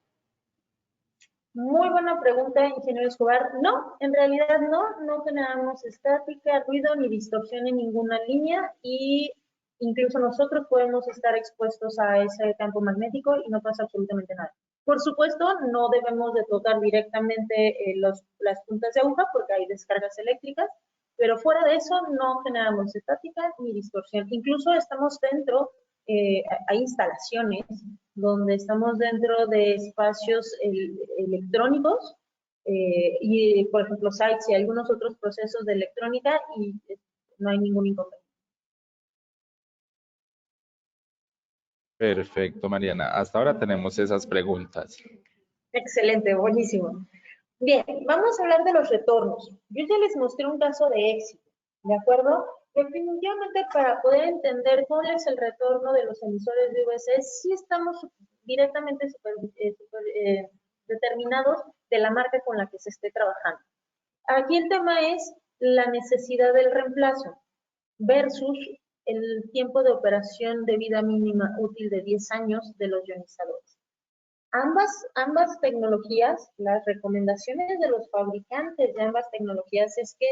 Muy buena pregunta, ingeniero Escobar. No, en realidad no generamos estática, ruido ni distorsión en ninguna línea, y incluso nosotros podemos estar expuestos a ese campo magnético y no pasa absolutamente nada. Por supuesto, no debemos de tocar directamente las puntas de aguja porque hay descargas eléctricas, pero fuera de eso no generamos estática ni distorsión. Incluso estamos dentro, hay instalaciones donde estamos dentro de espacios electrónicos, y, por ejemplo, sites y algunos otros procesos de electrónica, y no hay ningún inconveniente. Perfecto, Mariana. Hasta ahora tenemos esas preguntas. Excelente, buenísimo. Bien, vamos a hablar de los retornos. Yo ya les mostré un caso de éxito, ¿de acuerdo? Definitivamente, para poder entender cuál es el retorno de los emisores de UVC, sí estamos directamente determinados de la marca con la que se esté trabajando. Aquí el tema es la necesidad del reemplazo versus el tiempo de operación de vida mínima útil de 10 años de los ionizadores. Ambas tecnologías, las recomendaciones de los fabricantes de ambas tecnologías es que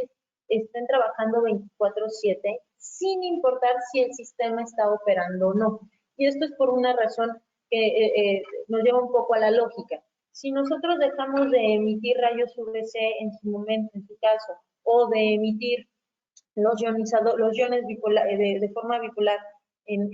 estén trabajando 24/7 sin importar si el sistema está operando o no. Y esto es por una razón que nos lleva un poco a la lógica. Si nosotros dejamos de emitir rayos UVC en su momento, en su caso, o de emitir los iones bipolar, de forma bipolar en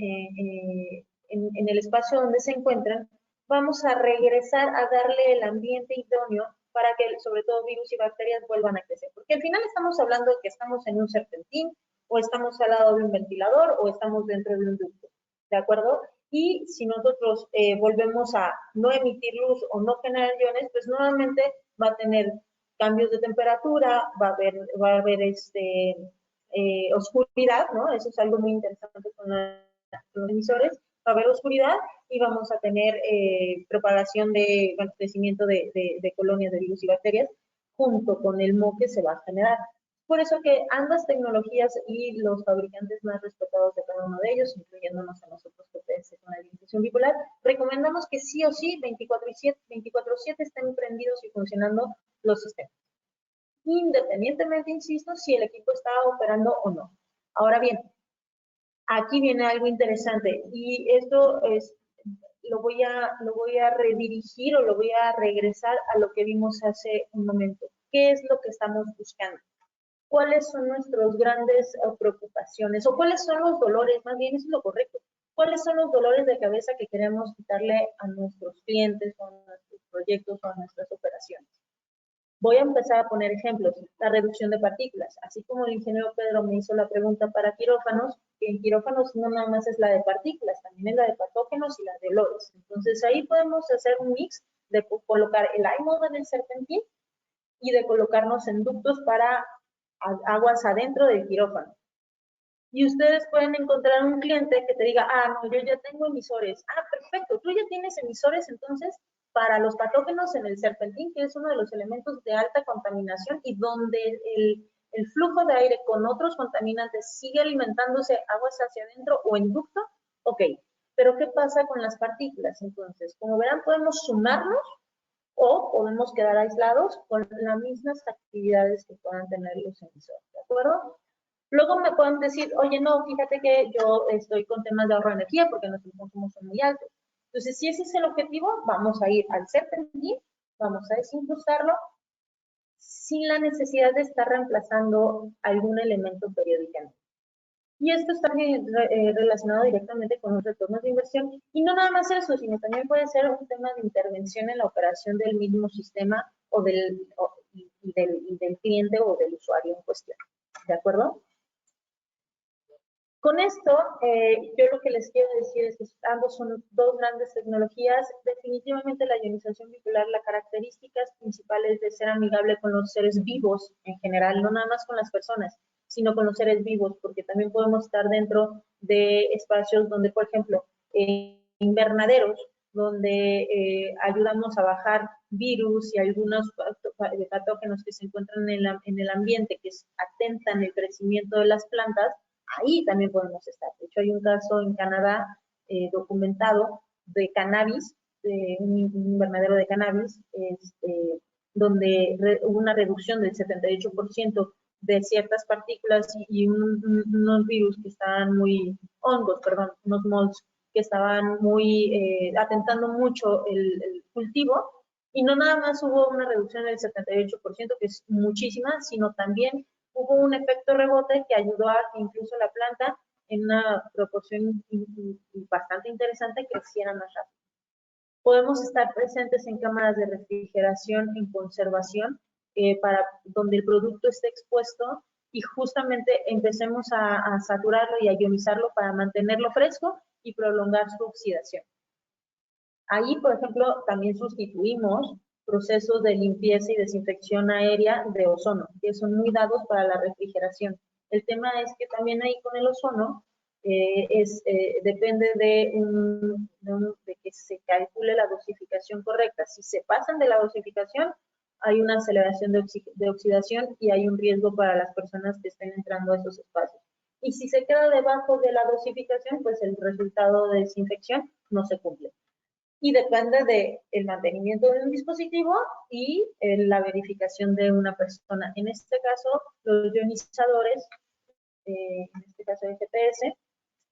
el espacio donde se encuentran, vamos a regresar a darle el ambiente idóneo para que sobre todo virus y bacterias vuelvan a crecer. Porque al final estamos hablando de que estamos en un serpentín, o estamos al lado de un ventilador, o estamos dentro de un ducto, ¿de acuerdo? Y si nosotros volvemos a no emitir luz o no generar iones, pues nuevamente va a tener cambios de temperatura, va a haber oscuridad, ¿no? Eso es algo muy interesante con los emisores. Va a haber oscuridad y vamos a tener propagación de crecimiento de colonias de virus y bacterias junto con el moho que se va a generar. Por eso que ambas tecnologías y los fabricantes más respetados de cada uno de ellos, incluyéndonos a nosotros GPS con la ionización bipolar, recomendamos que sí o sí 24/7 estén prendidos y funcionando los sistemas. Independientemente, insisto, si el equipo está operando o no. Ahora bien, aquí viene algo interesante y esto es, lo voy a redirigir o lo voy a regresar a lo que vimos hace un momento. ¿Qué es lo que estamos buscando? ¿Cuáles son nuestras grandes preocupaciones o cuáles son los dolores? Más bien, eso es lo correcto. ¿Cuáles son los dolores de cabeza que queremos quitarle a nuestros clientes o a nuestros proyectos o a nuestras operaciones? Voy a empezar a poner ejemplos. La reducción de partículas. Así como el ingeniero Pedro me hizo la pregunta para quirófanos, que en quirófanos no nada más es la de partículas, también es la de patógenos y la de olores. Entonces ahí podemos hacer un mix de colocar el iMode en el serpentín y de colocarnos en ductos para aguas adentro del quirófano. Y ustedes pueden encontrar un cliente que te diga, ah, no, yo ya tengo emisores. Ah, perfecto, tú ya tienes emisores, entonces, para los patógenos en el serpentín, que es uno de los elementos de alta contaminación y donde el flujo de aire con otros contaminantes sigue alimentándose aguas hacia adentro o en ducto, ok. Pero ¿qué pasa con las partículas? Entonces, como verán, podemos sumarlos o podemos quedar aislados con las mismas actividades que puedan tener los emisores, ¿de acuerdo? Luego me pueden decir, oye, no, fíjate que yo estoy con temas de ahorro de energía porque nuestros consumos son muy altos. Entonces, si ese es el objetivo, vamos a ir al serpentín, vamos a desincrustarlo sin la necesidad de estar reemplazando algún elemento periódicamente. Y esto está relacionado directamente con los retornos de inversión. Y no nada más eso, sino también puede ser un tema de intervención en la operación del mismo sistema o del cliente o del usuario en cuestión. ¿De acuerdo? Con esto, yo lo que les quiero decir es que ambos son dos grandes tecnologías. Definitivamente la ionización bipolar, las características principales de ser amigable con los seres vivos en general, no nada más con las personas, sino con los seres vivos, porque también podemos estar dentro de espacios donde, por ejemplo, invernaderos, donde ayudamos a bajar virus y algunos patógenos que se encuentran en el ambiente que atentan el crecimiento de las plantas. Ahí también podemos estar. De hecho, hay un caso en Canadá documentado de cannabis, de un invernadero de cannabis, donde hubo una reducción del 78% de ciertas partículas y unos virus que estaban muy, hongos, perdón, unos molds que estaban muy, atentando mucho el cultivo. Y no nada más hubo una reducción del 78%, que es muchísima, sino también hubo un efecto rebote que ayudó a que incluso la planta en una proporción bastante interesante creciera más rápido. Podemos estar presentes en cámaras de refrigeración en conservación para donde el producto esté expuesto y justamente empecemos a saturarlo y a ionizarlo para mantenerlo fresco y prolongar su oxidación. Ahí, por ejemplo, también sustituimos procesos de limpieza y desinfección aérea de ozono, que son muy dados para la refrigeración. El tema es que también ahí con el ozono depende de que se calcule la dosificación correcta. Si se pasan de la dosificación, hay una aceleración de oxidación y hay un riesgo para las personas que estén entrando a esos espacios. Y si se queda debajo de la dosificación, pues el resultado de desinfección no se cumple. Y depende del mantenimiento de un dispositivo y la verificación de una persona. En este caso, los ionizadores, en este caso de GPS,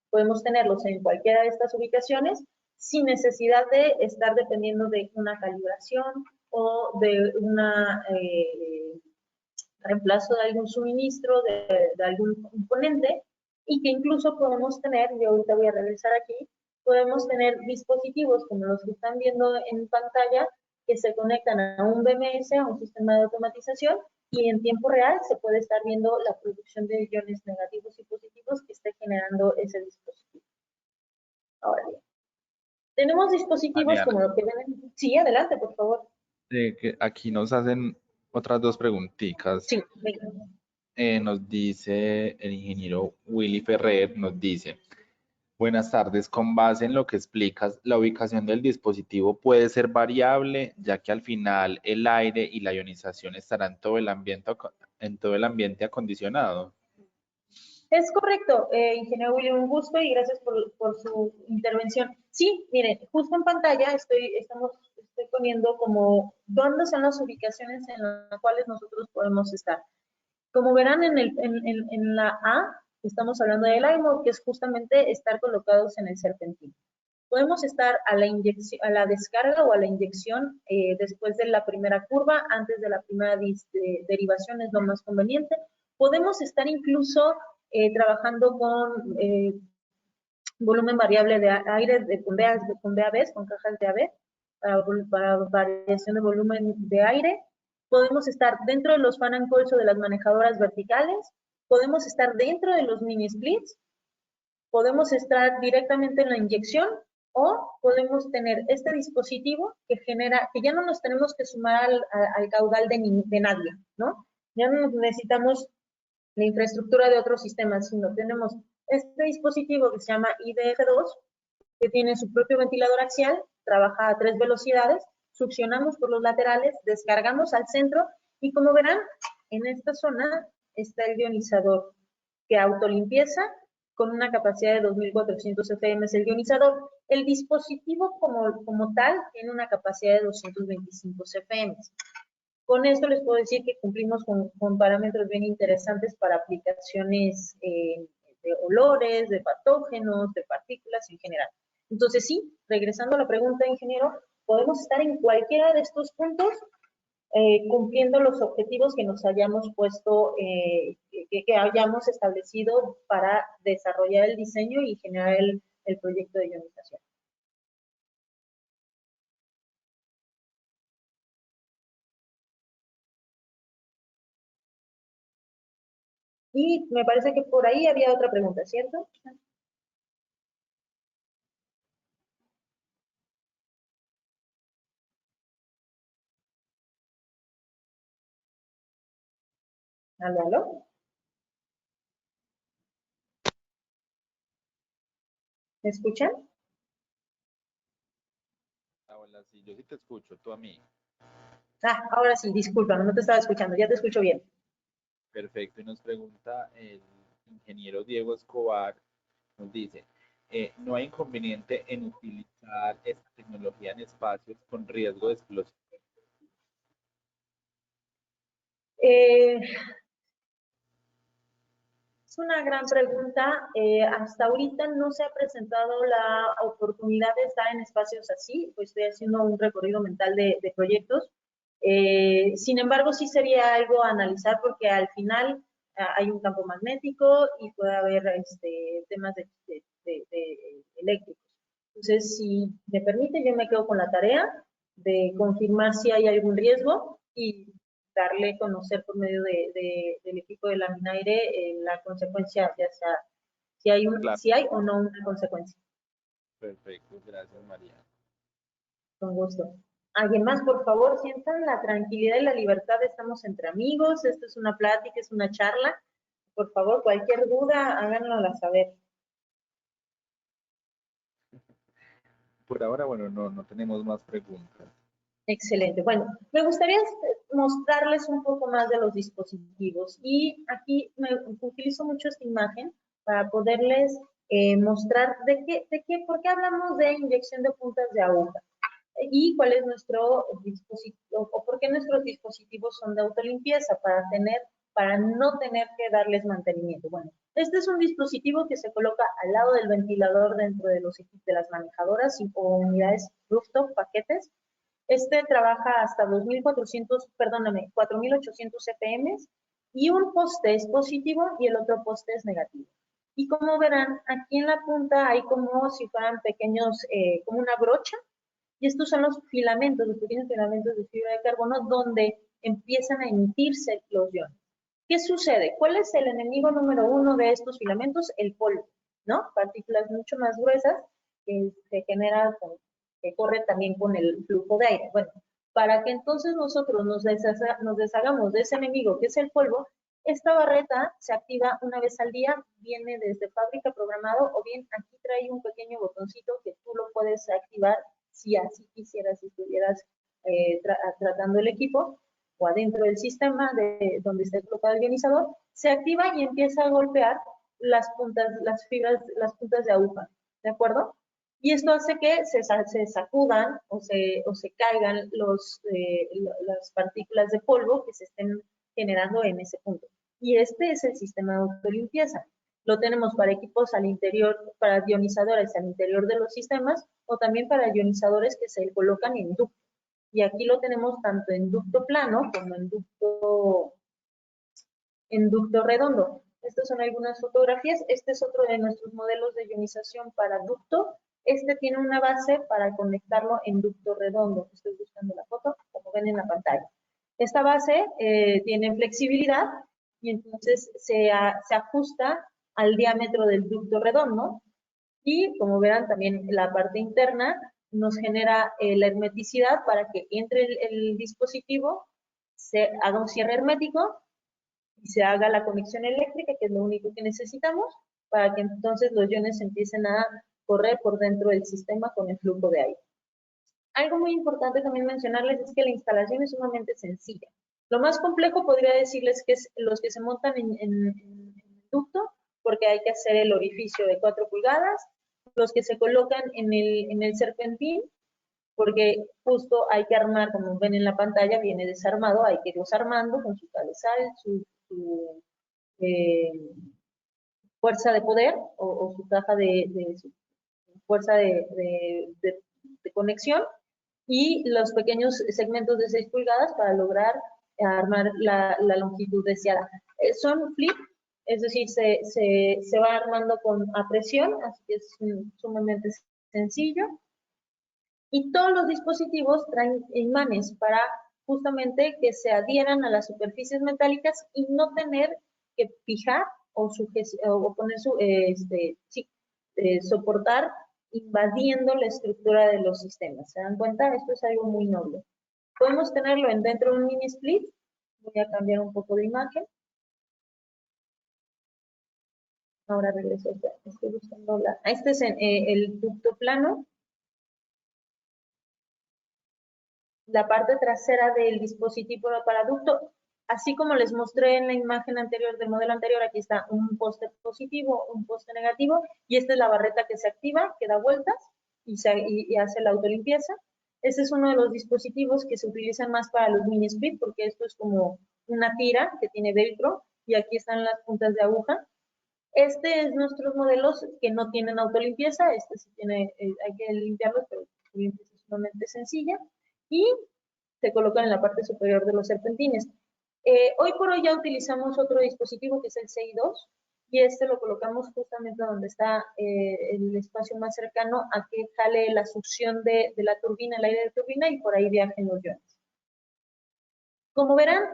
podemos tenerlos en cualquiera de estas ubicaciones sin necesidad de estar dependiendo de una calibración o de una reemplazo de algún suministro, de algún componente, y que incluso podemos tener, yo ahorita voy a regresar aquí, podemos tener dispositivos como los que están viendo en pantalla que se conectan a un BMS, a un sistema de automatización, y en tiempo real se puede estar viendo la producción de iones negativos y positivos que esté generando ese dispositivo. Ahora bien, tenemos dispositivos Mariana, como lo que ven. Sí, adelante, por favor. que aquí nos hacen otras dos preguntitas. Sí, venga. Nos dice el ingeniero Willy Ferrer, nos dice, buenas tardes, con base en lo que explicas, la ubicación del dispositivo puede ser variable, ya que al final el aire y la ionización estarán en todo el ambiente acondicionado. Es correcto, ingeniero William, un gusto y gracias por su intervención. Sí, miren, justo en pantalla estoy poniendo como dónde son las ubicaciones en las cuales nosotros podemos estar. Como verán en la A, estamos hablando del IMO, que es justamente estar colocados en el serpentín. Podemos estar a la descarga o a la inyección después de la primera curva, antes de la primera derivación es lo más conveniente. Podemos estar incluso trabajando con volumen variable de aire con BABs, con cajas de AB, para variación de volumen de aire. Podemos estar dentro de los fan and coils o de las manejadoras verticales. Podemos estar dentro de los mini splits. Podemos estar directamente en la inyección o podemos tener este dispositivo que genera, que ya no nos tenemos que sumar al caudal de nadie, ¿no? Ya no necesitamos la infraestructura de otros sistemas, sino tenemos este dispositivo que se llama IDF2, que tiene su propio ventilador axial, trabaja a 3 velocidades, succionamos por los laterales, descargamos al centro y como verán, en esta zona está el ionizador que autolimpieza con una capacidad de 2400 FM el ionizador. El dispositivo como tal tiene una capacidad de 225 FM. Con esto les puedo decir que cumplimos con parámetros bien interesantes para aplicaciones de olores, de patógenos, de partículas en general. Entonces sí, regresando a la pregunta, ingeniero, podemos estar en cualquiera de estos puntos cumpliendo los objetivos que nos hayamos puesto, que hayamos establecido para desarrollar el diseño y generar el proyecto de ionización. Y me parece que por ahí había otra pregunta, ¿cierto? ¿Aló, aló? ¿Me escuchan? Hola, sí, yo sí te escucho, tú a mí. Ah, ahora sí, disculpa, no te estaba escuchando, ya te escucho bien. Perfecto, y nos pregunta el ingeniero Diego Escobar, nos dice, no hay inconveniente en utilizar esta tecnología en espacios con riesgo de explosión. Eh, Es una gran pregunta. Hasta ahorita no se ha presentado la oportunidad de estar en espacios así, pues estoy haciendo un recorrido mental de proyectos. Sin embargo, sí sería algo a analizar porque al final hay un campo magnético y puede haber temas de eléctricos. Entonces, si me permite, yo me quedo con la tarea de confirmar si hay algún riesgo y darle a conocer por medio del equipo de Laminaire la consecuencia, ya sea Claro, si hay o no una consecuencia. perfecto, gracias María. Con gusto. Alguien más, por favor, sientan la tranquilidad y la libertad. Estamos entre amigos. Esto es una plática, es una charla. Por favor, cualquier duda, háganosla saber. Por ahora, bueno, no tenemos más preguntas. Excelente. Bueno, me gustaría mostrarles un poco más de los dispositivos y aquí utilizo mucho esta imagen para poderles mostrar por qué hablamos de inyección de puntas de aguja y cuál es nuestro dispositivo o por qué nuestros dispositivos son de autolimpieza para tener para no tener que darles mantenimiento. Bueno, este es un dispositivo que se coloca al lado del ventilador dentro de los equipos de las manejadoras o unidades rooftop, paquetes. Este trabaja hasta 4.800 CPM y un poste es positivo y el otro poste es negativo. Y como verán, aquí en la punta hay como si fueran pequeños, como una brocha, y estos son los filamentos, los pequeños filamentos de fibra de carbono donde empiezan a emitirse los iones. ¿Qué sucede? ¿Cuál es el enemigo número uno de estos filamentos? El polvo, ¿no? Partículas mucho más gruesas que se generan, que corren también con el flujo de aire. Bueno, para que entonces nosotros nos deshagamos de ese enemigo que es el polvo, esta barreta se activa una vez al día, viene desde fábrica programado, o bien aquí trae un pequeño botoncito que tú lo puedes activar si así quisieras, si estuvieras tratando el equipo, o adentro del sistema donde esté colocado el ionizador, se activa y empieza a golpear las puntas, las fibras, las puntas de aguja, ¿de acuerdo? Y esto hace que se sacudan o se caigan las partículas de polvo que se estén generando en ese punto. Y este es el sistema de autolimpieza. Lo tenemos para equipos al interior, para ionizadores al interior de los sistemas, o también para ionizadores que se colocan en ducto. Y aquí lo tenemos tanto en ducto plano como en ducto redondo. Estas son algunas fotografías. Este es otro de nuestros modelos de ionización para ducto. Este tiene una base para conectarlo en ducto redondo. Estoy buscando la foto, como ven en la pantalla. Esta base tiene flexibilidad y entonces se ajusta al diámetro del ducto redondo. Y como verán, también la parte interna nos genera la hermeticidad para que entre el dispositivo, se haga un cierre hermético y se haga la conexión eléctrica, que es lo único que necesitamos, para que entonces los iones empiecen a correr por dentro del sistema con el flujo de aire. Algo muy importante también mencionarles es que la instalación es sumamente sencilla. Lo más complejo podría decirles que es los que se montan en ducto, porque hay que hacer el orificio de 4 pulgadas, los que se colocan en el serpentín, porque justo hay que armar, como ven en la pantalla, viene desarmado, hay que irlos armando con su cabezal, su fuerza de poder o su caja su fuerza de conexión, y los pequeños segmentos de 6 pulgadas para lograr armar la longitud deseada. Son flip, es decir, se va armando a presión, así que es sumamente sencillo. Y todos los dispositivos traen imanes para justamente que se adhieran a las superficies metálicas y no tener que fijar o poner soportar invadiendo la estructura de los sistemas. ¿Se dan cuenta? Esto es algo muy noble. Podemos tenerlo dentro de un mini split. Voy a cambiar un poco de imagen. Ahora regreso. Estoy buscando este es el ducto plano. La parte trasera del dispositivo para ducto, así como les mostré en la imagen anterior del modelo anterior, aquí está un poste positivo, un poste negativo, y esta es la barreta que se activa, que da vueltas y hace la autolimpieza. Este es uno de los dispositivos que se utilizan más para los mini split, porque esto es como una tira que tiene velcro, y aquí están las puntas de aguja. Este es nuestros modelos que no tienen autolimpieza, este sí tiene, hay que limpiarlos, pero la limpieza es sumamente sencilla, y se colocan en la parte superior de los serpentines. Hoy por hoy ya utilizamos otro dispositivo que es el CI2, y este lo colocamos justamente donde está el espacio más cercano a que jale la succión de la turbina, el aire de turbina, y por ahí viajen los iones. Como verán,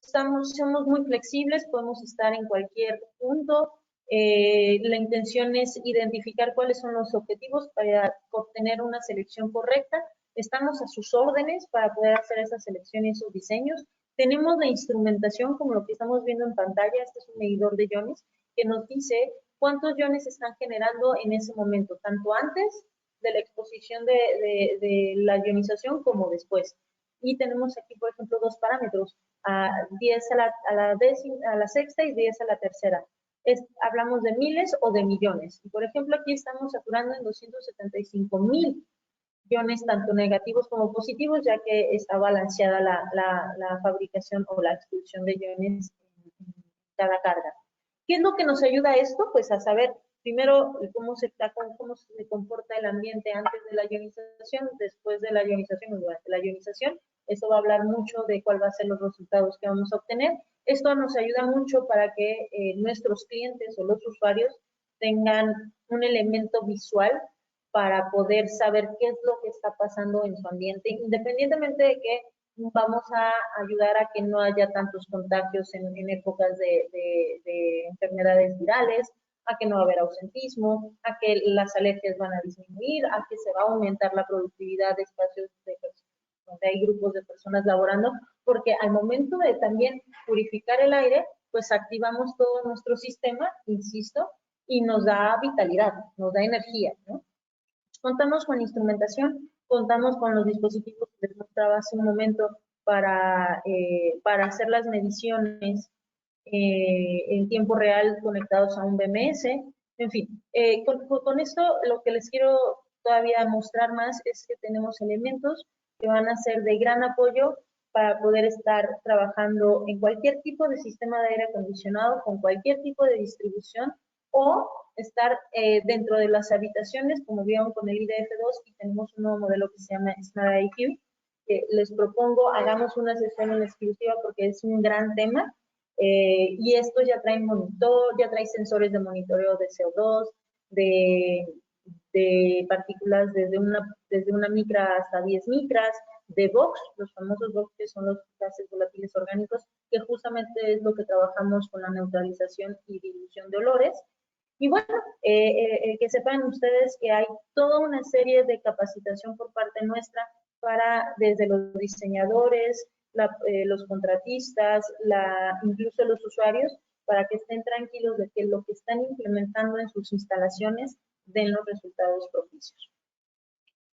somos muy flexibles, podemos estar en cualquier punto. La intención es identificar cuáles son los objetivos para obtener una selección correcta. Estamos a sus órdenes para poder hacer esa selección y esos diseños. Tenemos la instrumentación, como lo que estamos viendo en pantalla. Este es un medidor de iones que nos dice cuántos iones se están generando en ese momento, tanto antes de la exposición de la ionización como después. Y tenemos aquí, por ejemplo, dos parámetros, 10 a la sexta y 10 a la tercera. Hablamos de miles o de millones. Y por ejemplo, aquí estamos saturando en 275,000 iones, tanto negativos como positivos, ya que está balanceada la fabricación o la expulsión de iones cada carga. ¿Qué es lo que nos ayuda a esto? Pues a saber primero cómo se comporta el ambiente antes de la ionización, después de la ionización o durante la ionización. Eso va a hablar mucho de cuál va a ser los resultados que vamos a obtener. Esto nos ayuda mucho para que nuestros clientes o los usuarios tengan un elemento visual para poder saber qué es lo que está pasando en su ambiente, independientemente de que vamos a ayudar a que no haya tantos contagios en épocas de enfermedades virales, a que no va a haber ausentismo, a que las alergias van a disminuir, a que se va a aumentar la productividad de espacios donde hay grupos de personas laborando, porque al momento de también purificar el aire, pues activamos todo nuestro sistema, insisto, y nos da vitalidad, nos da energía, ¿no? Contamos con instrumentación, contamos con los dispositivos que les mostraba hace un momento para hacer las mediciones en tiempo real conectados a un BMS. En fin, con esto lo que les quiero todavía mostrar más es que tenemos elementos que van a ser de gran apoyo para poder estar trabajando en cualquier tipo de sistema de aire acondicionado, con cualquier tipo de distribución, o estar dentro de las habitaciones, como vieron con el IDF2, y tenemos un nuevo modelo que se llama Smart IQ, que les propongo, hagamos una sesión en exclusiva porque es un gran tema, y esto ya trae monitor, ya trae sensores de monitoreo de CO2, de partículas desde una micra hasta 10 micras, de VOx, los famosos VOx, que son los gases volátiles orgánicos, que justamente es lo que trabajamos con la neutralización y dilución de olores. Y bueno, que sepan ustedes que hay toda una serie de capacitación por parte nuestra para desde los diseñadores, los contratistas, incluso los usuarios, para que estén tranquilos de que lo que están implementando en sus instalaciones den los resultados propicios.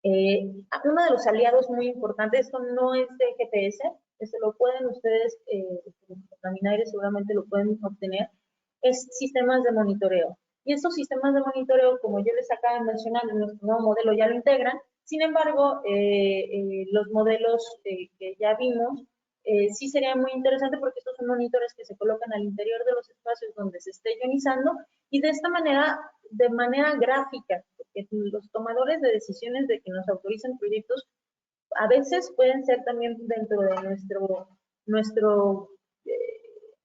Uno de los aliados muy importantes, esto no es de GPS, esto lo pueden ustedes, Contaminaire seguramente lo pueden obtener, es sistemas de monitoreo. Y estos sistemas de monitoreo, como yo les acabo de mencionar, en nuestro nuevo modelo ya lo integran. Sin embargo, los modelos que ya vimos, sí sería muy interesante porque estos son monitores que se colocan al interior de los espacios donde se esté ionizando, y de esta manera, de manera gráfica, porque los tomadores de decisiones de que nos autoricen proyectos a veces pueden ser también dentro de nuestro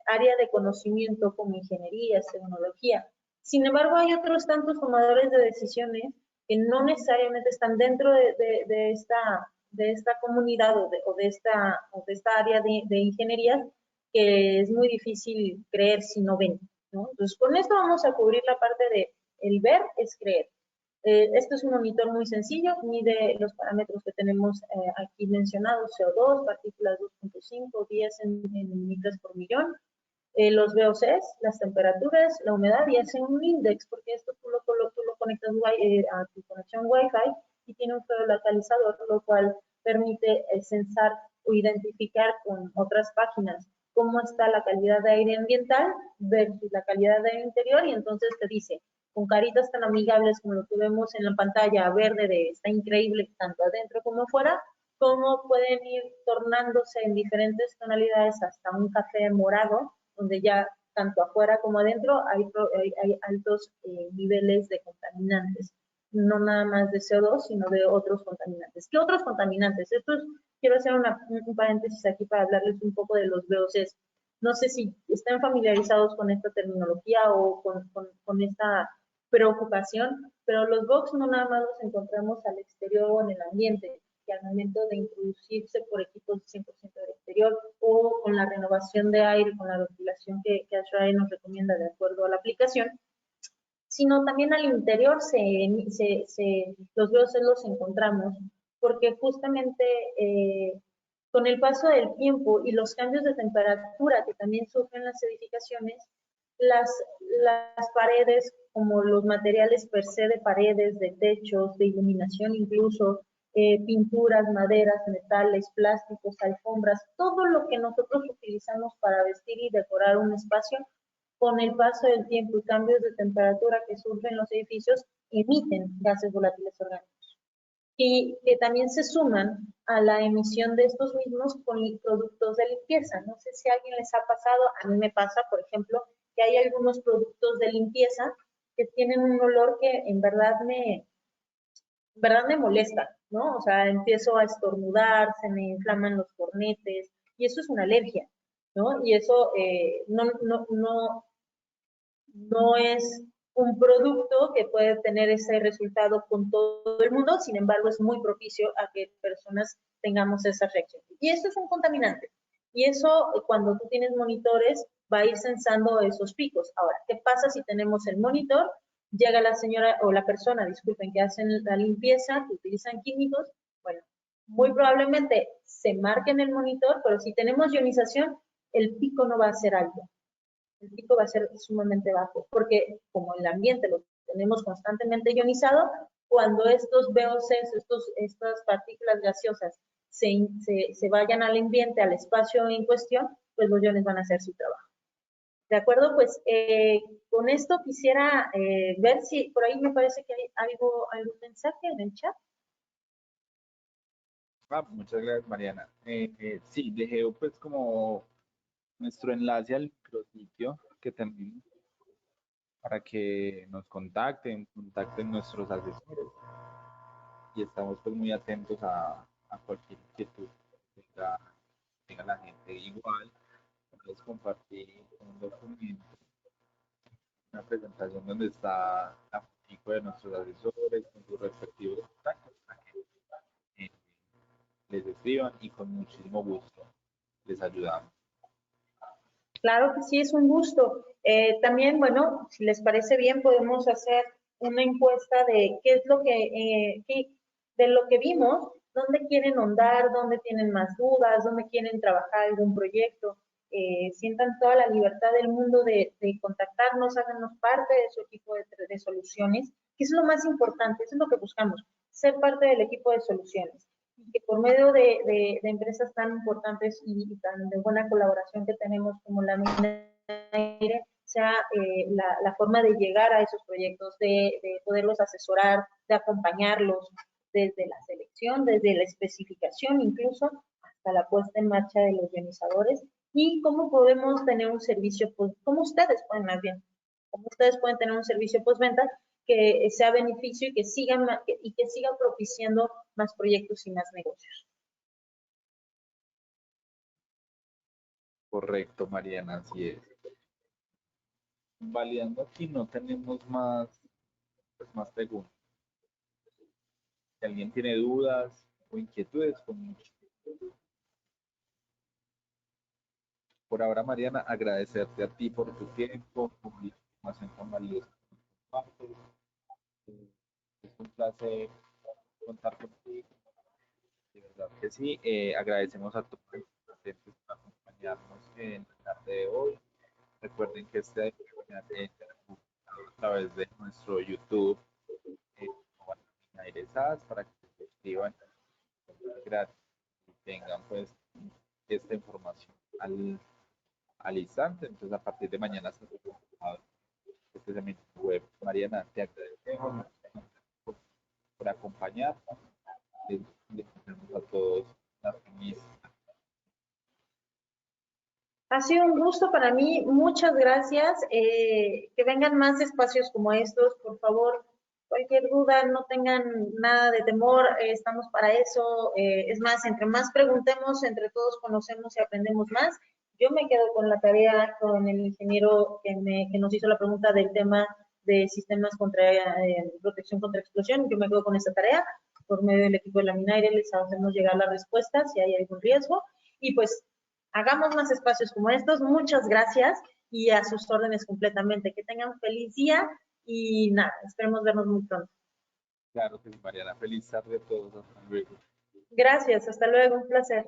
área de conocimiento como ingeniería, tecnología. Sin embargo, hay otros tantos tomadores de decisiones que no necesariamente están dentro de esta comunidad o de esta área de ingeniería, que es muy difícil creer si no ven, ¿no? Entonces, con esto vamos a cubrir la parte de el ver es creer. Esto es un monitor muy sencillo, mide los parámetros que tenemos aquí mencionados: CO2, partículas 2.5, 10 en micras por millón, los VOCs, las temperaturas, la humedad, y hace un index, porque esto tú lo conectas a tu conexión Wi-Fi y tiene un geolocalizador, lo cual permite censar o identificar con otras páginas cómo está la calidad de aire ambiental versus la calidad de aire interior, y entonces te dice, con caritas tan amigables como lo que vemos en la pantalla verde de está increíble tanto adentro como afuera, cómo pueden ir tornándose en diferentes tonalidades hasta un café morado, donde ya tanto afuera como adentro hay altos niveles de contaminantes, no nada más de CO2, sino de otros contaminantes. ¿Qué otros contaminantes? Quiero hacer un paréntesis aquí para hablarles un poco de los VOCs. No sé si están familiarizados con esta terminología o con esta preocupación, pero los VOCs no nada más los encontramos al exterior o en el ambiente, que al momento de introducirse por equipos 100% del exterior o con la renovación de aire, con la ventilación que ASHRAE nos recomienda de acuerdo a la aplicación, sino también al interior los VOCs los encontramos, porque justamente con el paso del tiempo y los cambios de temperatura que también sufren las edificaciones, las paredes, como los materiales per se de paredes, de techos, de iluminación incluso, pinturas, maderas, metales, plásticos, alfombras, todo lo que nosotros utilizamos para vestir y decorar un espacio, con el paso del tiempo y cambios de temperatura que surgen en los edificios, emiten gases volátiles orgánicos. y que también se suman a la emisión de estos mismos con productos de limpieza. No sé si a alguien les ha pasado, a mí me pasa, por ejemplo, que hay algunos productos de limpieza que tienen un olor que en verdad me molesta, ¿no? O sea, empiezo a estornudar, se me inflaman los cornetes, y eso es una alergia, ¿no? Y eso no es un producto que puede tener ese resultado con todo el mundo, sin embargo, es muy propicio a que personas tengamos esa reacción. Y esto es un contaminante. Y eso, cuando tú tienes monitores, va a ir censando esos picos. Ahora, ¿qué pasa si tenemos el monitor? Llega la señora o la persona, disculpen, que hacen la limpieza, que utilizan químicos, bueno, muy probablemente se marque en el monitor, pero si tenemos ionización, el pico no va a ser alto, el pico va a ser sumamente bajo, porque como el ambiente lo tenemos constantemente ionizado, cuando estos VOCs, estas partículas gaseosas se vayan al ambiente, al espacio en cuestión, pues los iones van a hacer su trabajo. ¿De acuerdo? Pues con esto quisiera ver si por ahí me parece que hay algún mensaje en el chat. Muchas gracias, Mariana. Sí, dejé pues como nuestro enlace al micrositio que tenemos para que nos contacten nuestros asesores y estamos pues muy atentos a cualquier inquietud que tenga la gente. Igual, puedes compartir un documento, una presentación donde está la fotico de nuestros asesores con sus respectivos contactos para que les escriban y con muchísimo gusto les ayudamos. Claro que sí, es un gusto. También, bueno, si les parece bien, podemos hacer una encuesta de qué es lo de lo que vimos, dónde quieren ahondar, dónde tienen más dudas, dónde quieren trabajar algún proyecto. Sientan toda la libertad del mundo de contactarnos, háganos parte de su equipo de soluciones, que es lo más importante, eso es lo que buscamos, ser parte del equipo de soluciones. Y que por medio de empresas tan importantes y tan de buena colaboración que tenemos como la Minaire, sea la forma de llegar a esos proyectos, de poderlos asesorar, de acompañarlos desde la selección, desde la especificación incluso, hasta la puesta en marcha de los ionizadores, y cómo podemos tener un servicio, pues, cómo ustedes pueden más bien, cómo ustedes pueden tener un servicio postventa que sea beneficio y que siga propiciando más proyectos y más negocios. Correcto, Mariana, así es. Validando aquí no tenemos más preguntas. Si alguien tiene dudas o inquietudes, con mucho. Por ahora, Mariana, agradecerte a ti por tu tiempo, por la información tan valiosa que nos compartes. Es un placer contar contigo. De verdad que sí. Agradecemos a todos los presentes por acompañarnos en la tarde de hoy. Recuerden que este webinar es a través de nuestro YouTube, para que se suscriban gratis y tengan pues esta información al instante. Entonces, a partir de mañana se este es mi web. Mariana, te agradecemos por acompañarnos. Les deseamos a todos una feliz. Ha sido un gusto para mí, muchas gracias. Que vengan más espacios como estos, por favor. Cualquier duda, no tengan nada de temor, estamos para eso. Es más, entre más preguntemos, entre todos conocemos y aprendemos más. Yo me quedo con la tarea con el ingeniero que nos hizo la pregunta del tema de sistemas contra protección contra explosión. Yo me quedo con esa tarea. Por medio del equipo de la Minaire les hacemos llegar las respuestas si hay algún riesgo. Y pues hagamos más espacios como estos. Muchas gracias y a sus órdenes completamente. Que tengan un feliz día y nada, esperemos vernos muy pronto. Claro que sí, Mariana. Feliz tarde a todos. Hasta luego. Gracias, hasta luego, un placer.